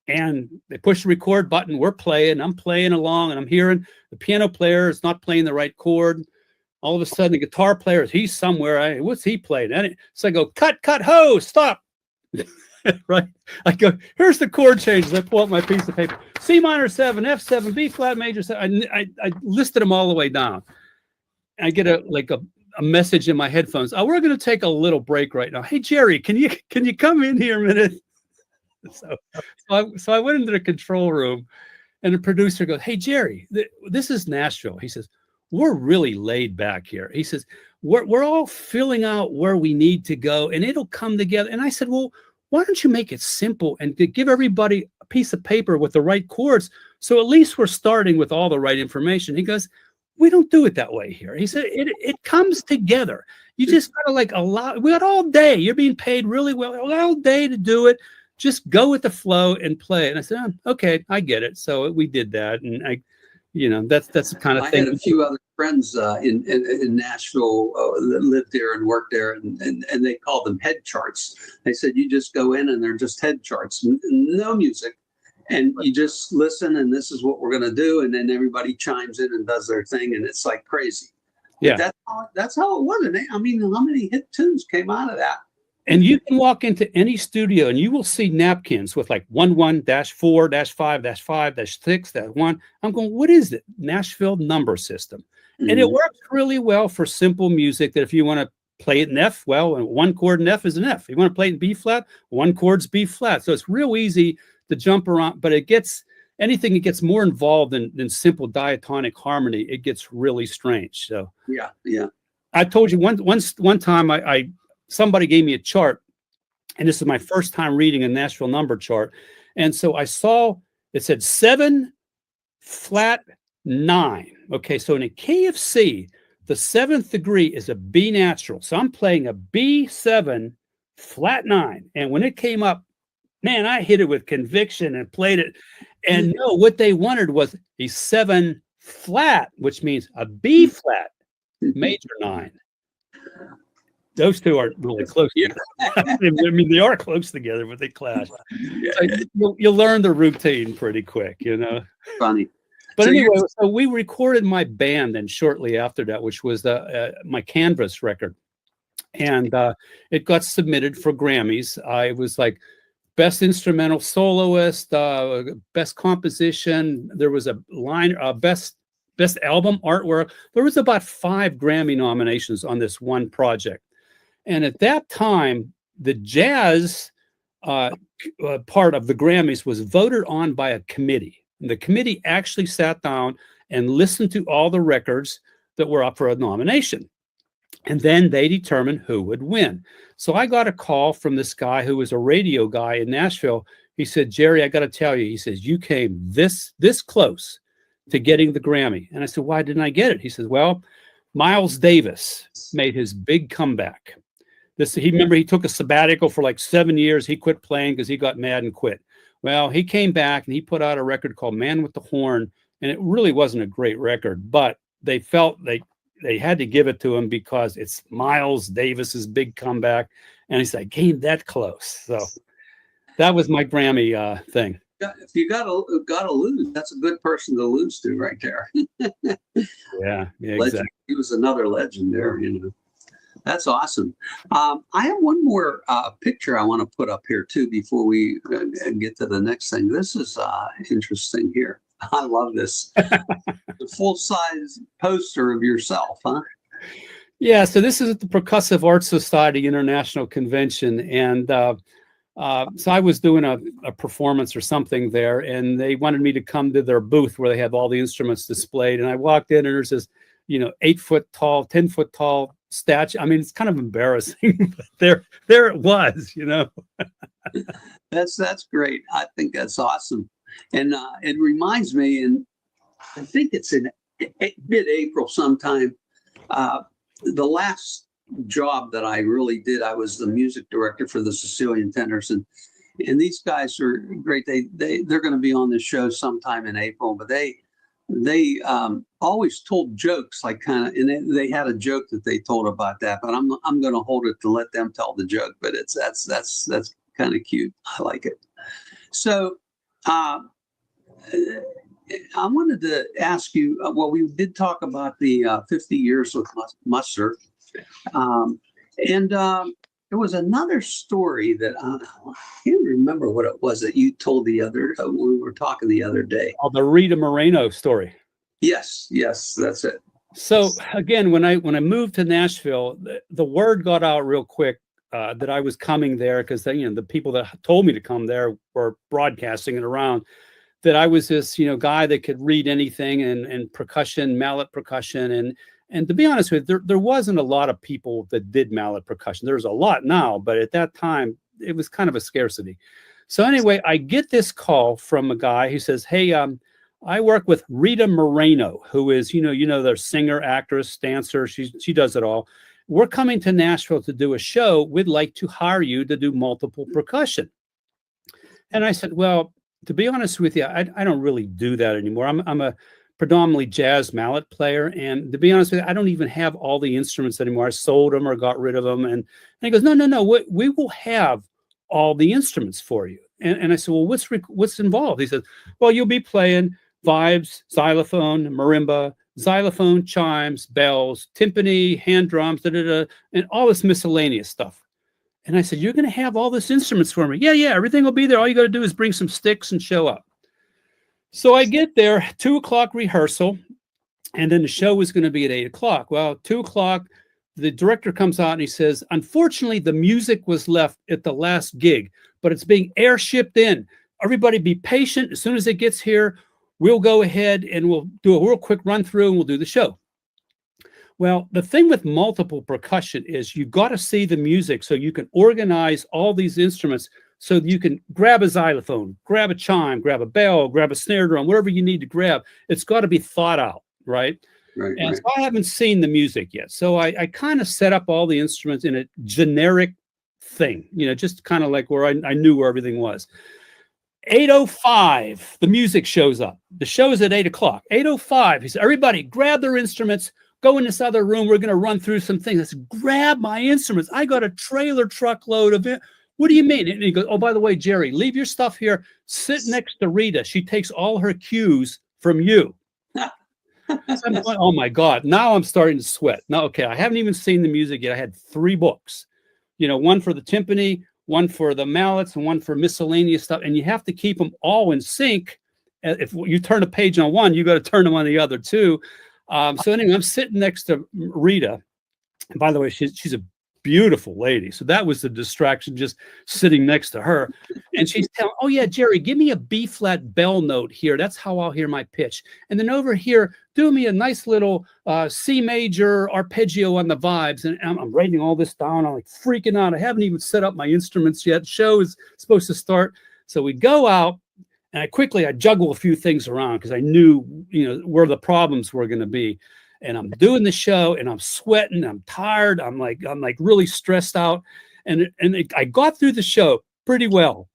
Speaker 2: And they push the record button. We're playing. I'm playing along, and I'm hearing the piano player is not playing the right chord. All of a sudden, the guitar player, he's somewhere. What's he playing? So I go, cut, ho, stop. Right? I go, here's the chord changes. I pull up my piece of paper. C minor 7, F7, B flat major 7. I listed them all the way down. I get a message in my headphones. Oh, we're going to take a little break right now. Hey, Jerry, can you come in here a minute? So I went into the control room, and the producer goes, hey, Jerry, this is Nashville. He says, we're really laid back here. He says, we're all filling out where we need to go, and it'll come together. And I said, well, why don't you make it simple and give everybody a piece of paper with the right chords? So at least we're starting with all the right information. He goes, we don't do it that way here. He said, it comes together. You just gotta allow, we got all day. You're being paid really well, all day to do it. Just go with the flow and play. And I said, oh, okay, I get it. So we did that. And that's the kind of thing.
Speaker 1: I had a few other friends in Nashville that lived there and worked there, and they called them head charts. They said, you just go in and they're just head charts, no music. And you just listen, and this is what we're going to do. And then everybody chimes in and does their thing. And it's like crazy.
Speaker 2: Yeah.
Speaker 1: That's how it was. I mean, how many hit tunes came out of that?
Speaker 2: And you can walk into any studio and you will see napkins with like 11-4-5-5-6-1. I'm going, what is it? Nashville number system. Mm-hmm. And it works really well for simple music that if you want to play it in F, well, one chord in F is an F. If you want to play it in B flat, one chord's B flat. So it's real easy to jump around, but it gets more involved than simple diatonic harmony. It gets really strange. So
Speaker 1: yeah.
Speaker 2: I told you one time somebody gave me a chart, and this is my first time reading a Nashville number chart. And so I saw it said 7 flat 9. Okay, so in a key of C, the 7th degree is a B natural. So I'm playing a B7 flat 9. And when it came up, man, I hit it with conviction and played it. And no, what they wanted was a 7 flat, which means a B flat major 9. Those two are really close. Yeah. I mean, they are close together, but they clash. Yeah. So you'll learn the routine pretty quick,
Speaker 1: Funny.
Speaker 2: But so anyway, so we recorded my band then shortly after that, which was my Canvas record. And it got submitted for Grammys. I was like best instrumental soloist, best composition. There was a line, best album artwork. There was about 5 Grammy nominations on this one project. And at that time, the jazz part of the Grammys was voted on by a committee. And the committee actually sat down and listened to all the records that were up for a nomination. And then they determined who would win. So I got a call from this guy who was a radio guy in Nashville. He said, Jerry, I got to tell you, he says, you came this close to getting the Grammy. And I said, why didn't I get it? He says, well, Miles Davis made his big comeback. He took a sabbatical for like 7 years. He quit playing because he got mad and quit. Well, he came back and he put out a record called Man with the Horn, and it really wasn't a great record, but they felt they had to give it to him because it's Miles Davis's big comeback. And he said, I came that close. So that was my Grammy thing.
Speaker 1: If you gotta lose, that's a good person to lose to right there.
Speaker 2: Yeah, exactly.
Speaker 1: He was another legend there, That's awesome. I have one more picture I want to put up here too before we get to the next thing. This is interesting here. I love this. The full-size poster of yourself, huh?
Speaker 2: Yeah, so this is at the Percussive Arts Society International Convention, and so I was doing a performance or something there, and they wanted me to come to their booth where they have all the instruments displayed. And I walked in, and there's this, 8-foot tall, 10-foot tall statue. I mean, it's kind of embarrassing, but there it was,
Speaker 1: That's great. I think that's awesome. And it reminds me, and I think it's in mid-April sometime. The last job that I really did, I was the music director for the Sicilian Tenors, and these guys are great. They're going to be on the show sometime in April, but they always told jokes, like kind of, and they had a joke that they told about that. But I'm going to hold it to let them tell the joke. But that's kind of cute. I like it. So I wanted to ask you. Well, we did talk about the 50 years with Musser. And there was another story that I can't remember what it was that you told when we were talking the other day.
Speaker 2: Oh, the Rita Moreno story.
Speaker 1: Yes, that's it.
Speaker 2: So again, when I moved to Nashville, the word got out real quick that I was coming there, because the people that told me to come there were broadcasting it around, that I was this guy that could read anything and percussion, mallet percussion, and to be honest with you, there wasn't a lot of people that did mallet percussion. There's a lot now, but at that time, it was kind of a scarcity. So anyway, I get this call from a guy who says, "Hey, I work with Rita Moreno, who is, their singer, actress, dancer. She does it all. We're coming to Nashville to do a show. We'd like to hire you to do multiple percussion." And I said, "Well, to be honest with you, I don't really do that anymore. I'm a predominantly jazz mallet player. And to be honest with you, I don't even have all the instruments anymore. I sold them or got rid of them." And he goes, no, we will have all the instruments for you. And I said, "Well, what's involved?" He says, "Well, you'll be playing vibes, xylophone, marimba, xylophone, chimes, bells, timpani, hand drums, and all this miscellaneous stuff." And I said, "You're going to have all this instruments for me?" Yeah, everything will be there. All you got to do is bring some sticks and show up." So I get there, 2:00 rehearsal, and then the show was going to be at 8:00. Well, 2:00, the director comes out and he says, "Unfortunately, the music was left at the last gig, but it's being airshipped in. Everybody be patient. As soon as it gets here, we'll go ahead and we'll do a real quick run through and we'll do the show." Well, the thing with multiple percussion is you've got to see the music so you can organize all these instruments, so you can grab a xylophone, grab a chime, grab a bell, grab a snare drum, whatever you need to grab. It's got to be thought out, right? And so I haven't seen the music yet. So I kind of set up all the instruments in a generic thing, just kind of like where I knew where everything was. 8:05, the music shows up. The show is at 8:00. 8:05, he said, "Everybody grab their instruments, go in this other room. We're going to run through some things." I said, "Grab my instruments. I got a trailer truckload of it." "What do you mean?" And he goes, "Oh, by the way, Jerry, leave your stuff here. Sit next to Rita. She takes all her cues from you." So I'm going, oh my God, now I'm starting to sweat. Now, okay, I haven't even seen the music yet. I had 3 books, one for the timpani, one for the mallets, and one for miscellaneous stuff. And you have to keep them all in sync. If you turn a page on one, you got to turn them on the other too. So anyway, I'm sitting next to Rita. And by the way, she's a beautiful lady. So that was the distraction, just sitting next to her. And she's telling, "Oh yeah, Jerry, give me a B flat bell note here. That's how I'll hear my pitch. And then over here, do me a nice little C major arpeggio on the vibes." And I'm writing all this down. I'm like freaking out. I haven't even set up my instruments yet. Show is supposed to start. So we go out, and I juggle a few things around because I knew, where the problems were going to be. And I'm doing the show, and I'm sweating. I'm tired. I'm like really stressed out. And I got through the show pretty well.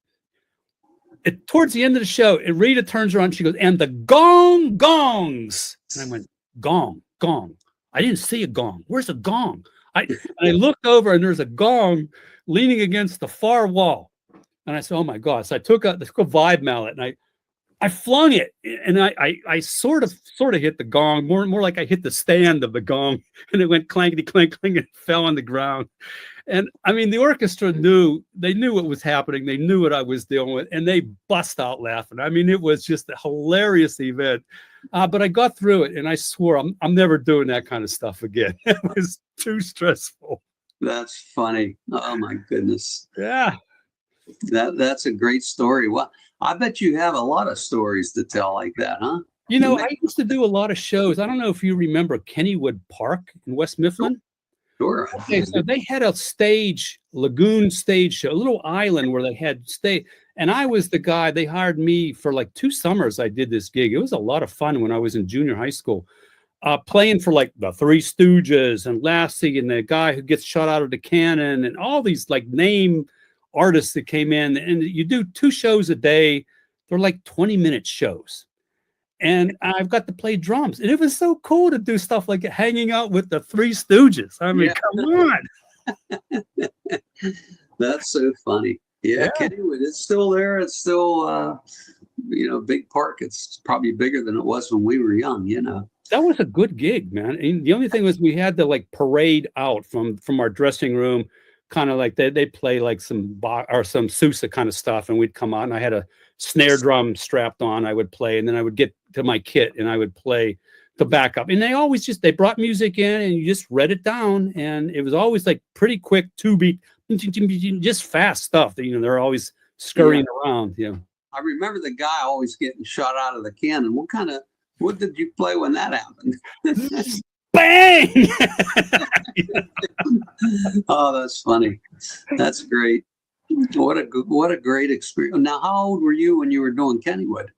Speaker 2: Towards the end of the show, Rita turns around. And she goes, "And the gongs." And I went, "Gong. I didn't see a gong. Where's a gong?" I looked over, and there's a gong leaning against the far wall. And I said, "Oh my God." So I took a vibe mallet, and I flung it, and I sort of hit the gong, more like I hit the stand of the gong, and it went clankety clink clink and fell on the ground. And I mean, the orchestra knew what was happening. They knew what I was dealing with, and they bust out laughing. I mean, it was just a hilarious event. But I got through it, and I swore I'm never doing that kind of stuff again. It was too stressful.
Speaker 1: That's funny. Oh my goodness.
Speaker 2: Yeah.
Speaker 1: That's a great story. Well, I bet you have a lot of stories to tell like that, huh?
Speaker 2: You know, I used to do a lot of shows. I don't know if you remember Kennywood Park in West Mifflin.
Speaker 1: Sure.
Speaker 2: Okay, so they had a lagoon stage show, a little island where they had stay. And I was the guy, they hired me for like 2 summers. I did this gig. It was a lot of fun when I was in junior high school, playing for like the Three Stooges and Lassie and the guy who gets shot out of the cannon and all these like name artists that came in. And you do 2 shows a day. They're like 20-minute shows. And I've got to play drums. And it was so cool to do stuff like hanging out with the Three Stooges. I mean, come on.
Speaker 1: That's so funny. Yeah, Kennywood, it's still there. It's still, big park. It's probably bigger than it was when we were young,
Speaker 2: That was a good gig, man. And the only thing was we had to like parade out from our dressing room, kind of like they play like some Sousa kind of stuff, and we'd come out and I had a snare drum strapped on. I would play, and then I would get to my kit and I would play the backup. And they always they brought music in and you just read it down, and it was always like pretty quick 2-beat, just fast stuff that they're always scurrying around.
Speaker 1: I remember the guy always getting shot out of the cannon. What did you play when that happened?
Speaker 2: Bang!
Speaker 1: Oh, that's funny. That's great. What a great experience. Now, how old were you when you were doing Kennywood?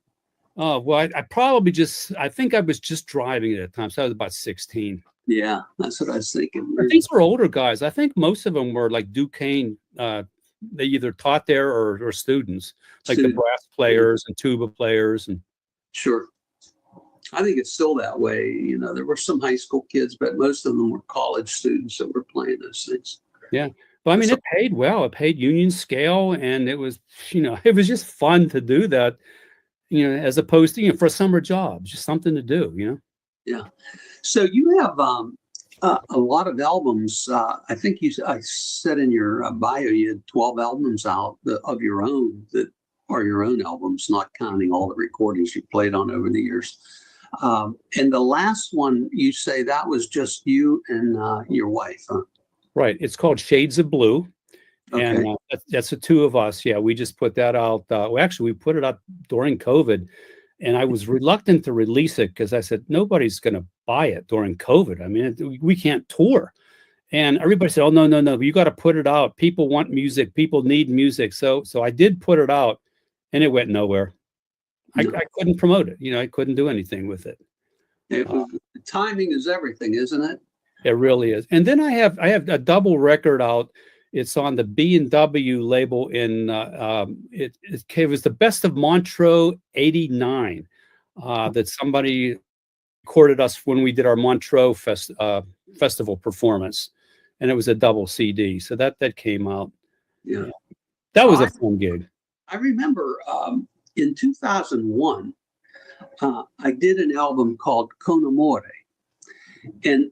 Speaker 2: Oh, well, I think I was just driving at the time. So I was about 16.
Speaker 1: Yeah, that's what I was thinking.
Speaker 2: But these were older guys. I think most of them were like Duquesne. They either taught there or students, like the brass players and tuba players. And
Speaker 1: sure. I think it's still that way. There were some high school kids, but most of them were college students that were playing those things.
Speaker 2: Yeah. But I mean, it paid well. It paid union scale, and it was, it was just fun to do that, as opposed to, for a summer job, just something to do,
Speaker 1: Yeah. So you have a lot of albums. I think I said in your bio, you had 12 albums out of your own that are your own albums, not counting all the recordings you played on over the years. And the last one, you say that was just you and your wife, huh?
Speaker 2: Right. It's called Shades of Blue. Okay. And that's the 2 of us. Yeah, we just put that out. Actually, we put it out during COVID. And I was reluctant to release it because I said, nobody's going to buy it during COVID. I mean, we can't tour. And everybody said, oh, no, you got to put it out. People want music. People need music. So I did put it out, and it went nowhere. No. I couldn't promote it. I couldn't do anything with it.
Speaker 1: Timing is everything, isn't it?
Speaker 2: It really is. And then I have a double record out. It's on the B&W label it was the Best of Montreux 89 that somebody recorded us when we did our Montreux festival performance. And it was a double CD. So that came out.
Speaker 1: Yeah.
Speaker 2: That was a fun gig.
Speaker 1: I remember in 2001, I did an album called Con Amore. And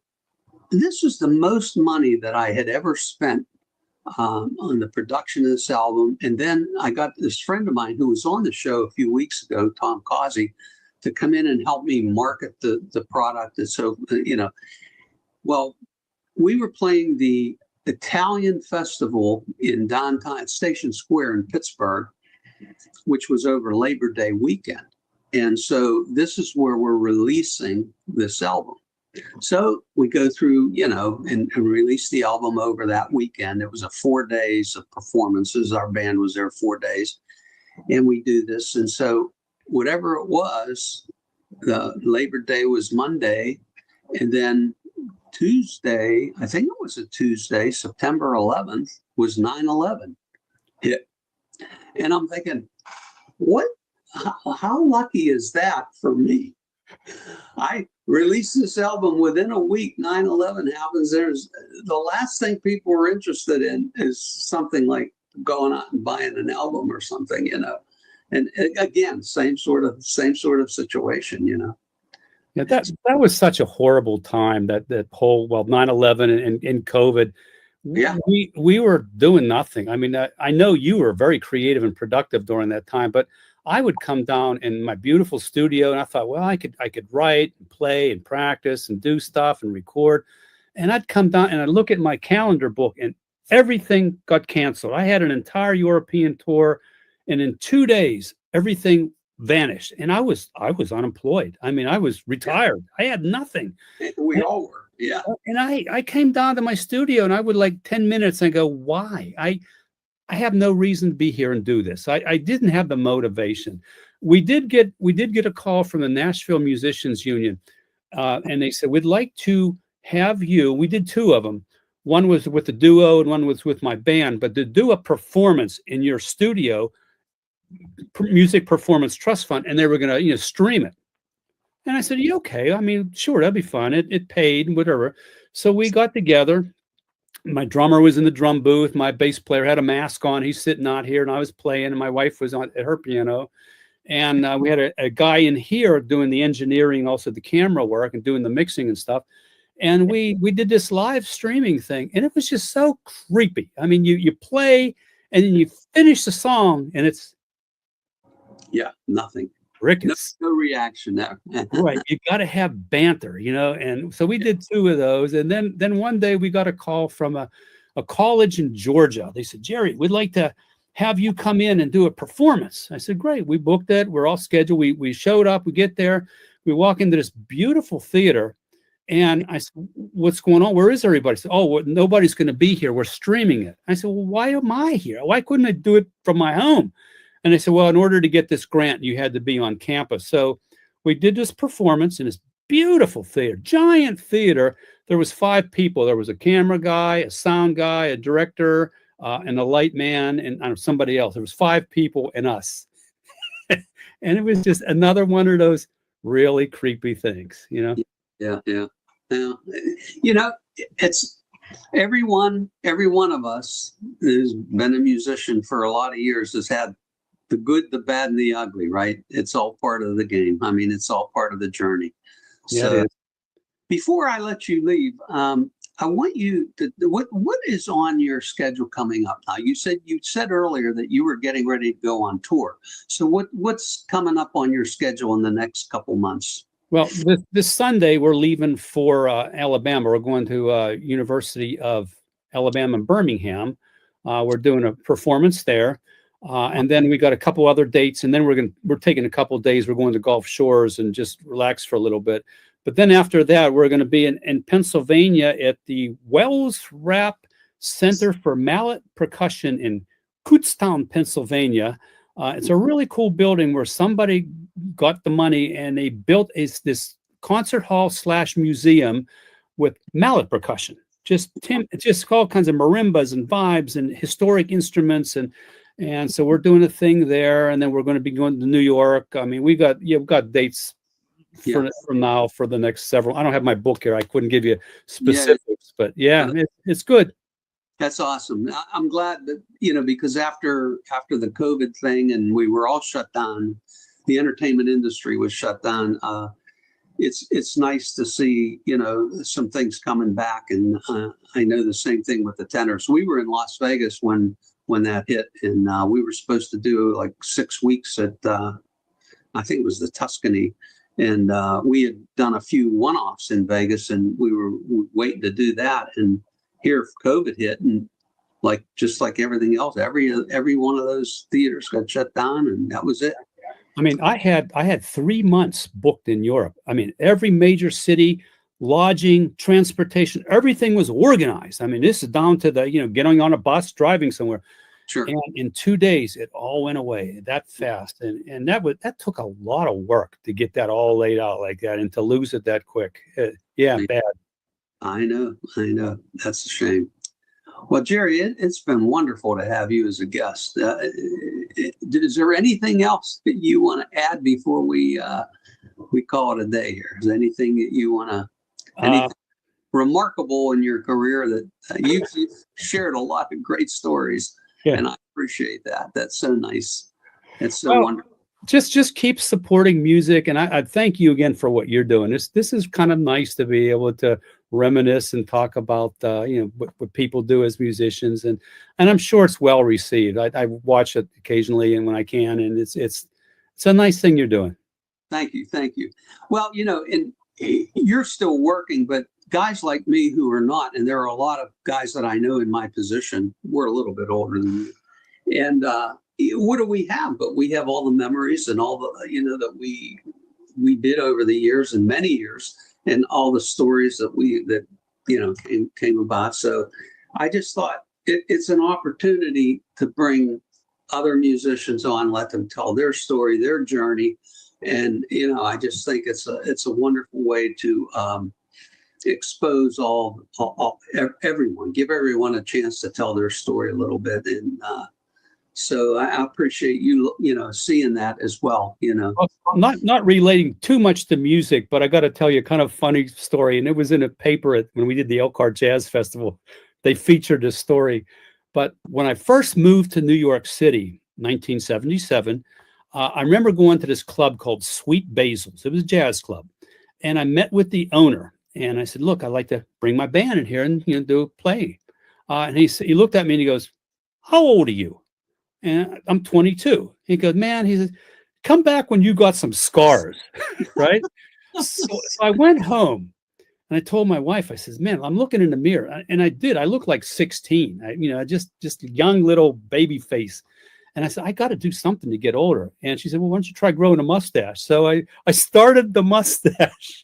Speaker 1: this was the most money that I had ever spent on the production of this album. And then I got this friend of mine who was on the show a few weeks ago, Tom Causey, to come in and help me market the product. And so, well, we were playing the Italian festival in downtown Station Square in Pittsburgh, which was over Labor Day weekend. And so this is where we're releasing this album. So we go through, and release the album over that weekend. It was 4 days of performances. Our band was there 4 days, and we do this. And so whatever it was, the Labor Day was Monday, and then Tuesday, I think it was a Tuesday, September 11th, was 9/11 hit. And I'm thinking, how lucky is that for me? I released this album within a week, 9/11 happens. There's the last thing people were interested in is something like going out and buying an album or something, And again, same sort of situation, you know.
Speaker 2: Yeah, that was such a horrible time, that whole, well, 9/11 and COVID.
Speaker 1: Yeah.
Speaker 2: We were doing nothing. I mean, I know you were very creative and productive during that time, but I would come down in my beautiful studio and I thought, well, I could write and play and practice and do stuff and record. And I'd come down and I'd look at my calendar book and everything got canceled. I had an entire European tour, and in 2 days, everything vanished. And I was unemployed. I mean, I was retired. I had nothing.
Speaker 1: We all were. Yeah.
Speaker 2: And I came down to my studio and I would like 10 minutes and go, why? I have no reason to be here and do this. I didn't have the motivation. We did get a call from the Nashville Musicians Union, and they said, we'd like to have you. We did two of them. One was with the duo and one was with my band, but to do a performance in your studio, music performance trust fund, and they were going to stream it. And I said, yeah, okay. I mean, sure, that'd be fun. It paid, whatever. So we got together. My drummer was in the drum booth. My bass player had a mask on. He's sitting out here, and I was playing, and my wife was at her piano. And we had a guy in here doing the engineering, also the camera work and doing the mixing and stuff. And we did this live streaming thing, and it was just so creepy. I mean, you play, and then you finish the song, and it's
Speaker 1: nothing.
Speaker 2: crickets.
Speaker 1: No reaction there.
Speaker 2: Right. You got to have banter, and so we did two of those. And then one day we got a call from a college in Georgia. They said, Jerry, we'd like to have you come in and do a performance. I said, great. We booked it. We're all scheduled. We showed up. We get there. We walk into this beautiful theater. And I said, what's going on? Where is everybody? I said, oh, well, nobody's going to be here. We're streaming it. I said, well, why am I here? Why couldn't I do it from my home? And they said, well, in order to get this grant, you had to be on campus. So we did this performance in this beautiful theater, giant theater. There was 5 people. There was a camera guy, a sound guy, a director, and a light man, and somebody else. There was 5 people and us. And it was just another one of those really creepy things,
Speaker 1: Yeah. It's every one of us who's been a musician for a lot of years has had the good, the bad, and the ugly, right? It's all part of the game. I mean, it's all part of the journey.
Speaker 2: Yeah,
Speaker 1: So before I let you leave, I want you to, what is on your schedule coming up now? You said earlier that you were getting ready to go on tour. So what's coming up on your schedule in the next couple months?
Speaker 2: Well, this Sunday, we're leaving for Alabama. We're going to University of Alabama in Birmingham. We're doing a performance there. And then we got a couple other dates. And then we're taking a couple of days. We're going to Gulf Shores and just relax for a little bit. But then after that, we're going to be in Pennsylvania at the Wells Rapp Center for Mallet Percussion in Kutztown, Pennsylvania. It's a really cool building where somebody got the money and they built this concert hall / museum with mallet percussion. Just all kinds of marimbas and vibes and historic instruments, and so we're doing a thing there, and then we're going to be going to New York. I mean, we've got dates from now for the next several. I don't have my book here. I couldn't give you specifics, but it's good.
Speaker 1: That's awesome. I'm glad that, because after the COVID thing and we were all shut down, the entertainment industry was shut down. It's nice to see, some things coming back. And I know the same thing with the tenors. We were in Las Vegas when that hit, and we were supposed to do like 6 weeks at, I think it was the Tuscany. And we had done a few one-offs in Vegas, and we were waiting to do that. And here COVID hit, and just like everything else, every one of those theaters got shut down, and that was it.
Speaker 2: I mean, I had 3 months booked in Europe. I mean, every major city, lodging, transportation, everything was organized. I mean, this is down to the, getting on a bus, driving somewhere.
Speaker 1: Sure.
Speaker 2: And in 2 days, it all went away that fast. And that took a lot of work to get that all laid out like that, and to lose it that quick. Bad.
Speaker 1: I know. That's a shame. Well, Jerry, it's been wonderful to have you as a guest. Is there anything else that you want to add before we call it a day here? Is there anything that you want to, anything remarkable in your career that you've shared a lot of great stories, and I appreciate that. That's so nice. It's so
Speaker 2: Well,
Speaker 1: wonderful.
Speaker 2: just keep supporting music, and I thank you again for what you're doing. This is kind of nice to be able to reminisce and talk about what people do as musicians, and I'm sure it's well received. I watch it occasionally and when I can, and it's a nice thing you're doing.
Speaker 1: Thank you. Thank you. Well, and you're still working, but guys like me who are not, and there are a lot of guys that I know in my position, we're a little bit older than you. And what do we have? But we have all the memories and all the, that we did over the years and many years, and all the stories that came about. So I just thought it's an opportunity to bring other musicians on, let them tell their story, their journey. And, I just think it's a wonderful way to expose everyone, give everyone a chance to tell their story a little bit. And so I appreciate you, seeing that as well,
Speaker 2: Well, not relating too much to music, but I got to tell you a kind of funny story. And it was in a paper when we did the Elkhart Jazz Festival. They featured this story. But when I first moved to New York City, 1977, I remember going to this club called Sweet Basil's. It was a jazz club. And I met with the owner. And I said, look, I'd like to bring my band in here and do a play. And he looked at me and he goes, how old are you? And I'm 22. He goes, man, he says, come back when you got some scars, right? So I went home and I told my wife, I says, man, I'm looking in the mirror. And I did. I looked like 16. Just a young little baby face. And I said, I got to do something to get older. And she said, well, why don't you try growing a mustache? So I started the mustache.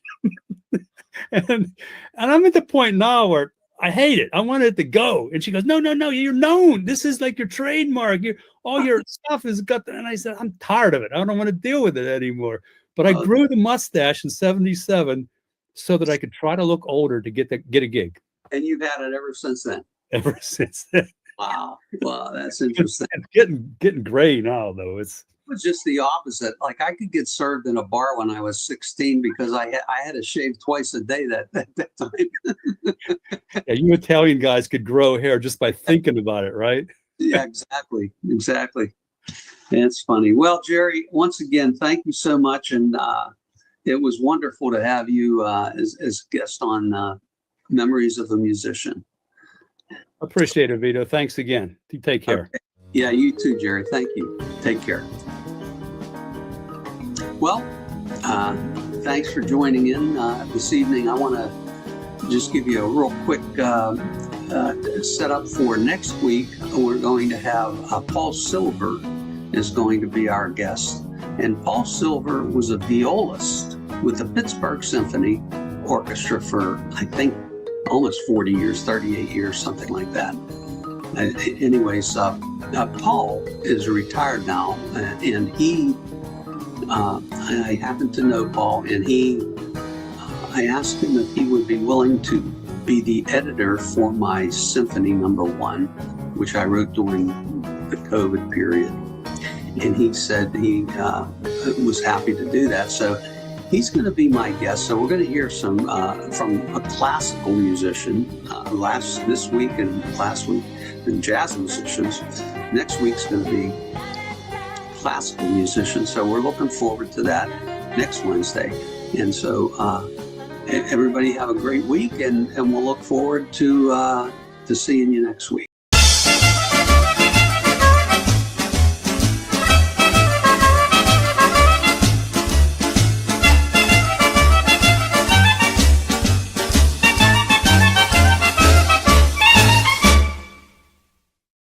Speaker 2: and I'm at the point now where I hate it. I want it to go. And she goes, no, you're known. This is like your trademark. All your stuff is got. And I said, I'm tired of it. I don't want to deal with it anymore. But I grew the mustache in 77 so that I could try to look older to get a gig.
Speaker 1: And you've had it ever since then?
Speaker 2: Ever since then.
Speaker 1: Wow, that's interesting.
Speaker 2: It's getting gray now, though. It
Speaker 1: was just the opposite. Like I could get served in a bar when I was 16 because I had to shave twice a day that time.
Speaker 2: Yeah, you Italian guys could grow hair just by thinking about it, right?
Speaker 1: Yeah, exactly. It's funny. Well, Jerry, once again, thank you so much, and it was wonderful to have you as guest on Memories of a Musician.
Speaker 2: Appreciate it, Vito. Thanks again. You take care.
Speaker 1: Okay. Yeah, you too, Jerry. Thank you. Take care. Well, thanks for joining in this evening. I want to just give you a real quick setup for next week. We're going to have Paul Silver is going to be our guest. And Paul Silver was a violist with the Pittsburgh Symphony Orchestra for, I think, almost 40 years, 38 years, something like that. Anyways, Paul is retired now, and I happen to know Paul, and I asked him if he would be willing to be the editor for my Symphony No. 1, which I wrote during the COVID period. And he said he was happy to do that. So he's going to be my guest. So we're going to hear some from a classical musician this week and last week, and jazz musicians. Next week's going to be classical musicians. So we're looking forward to that next Wednesday. And so everybody have a great week, and we'll look forward to seeing you next week.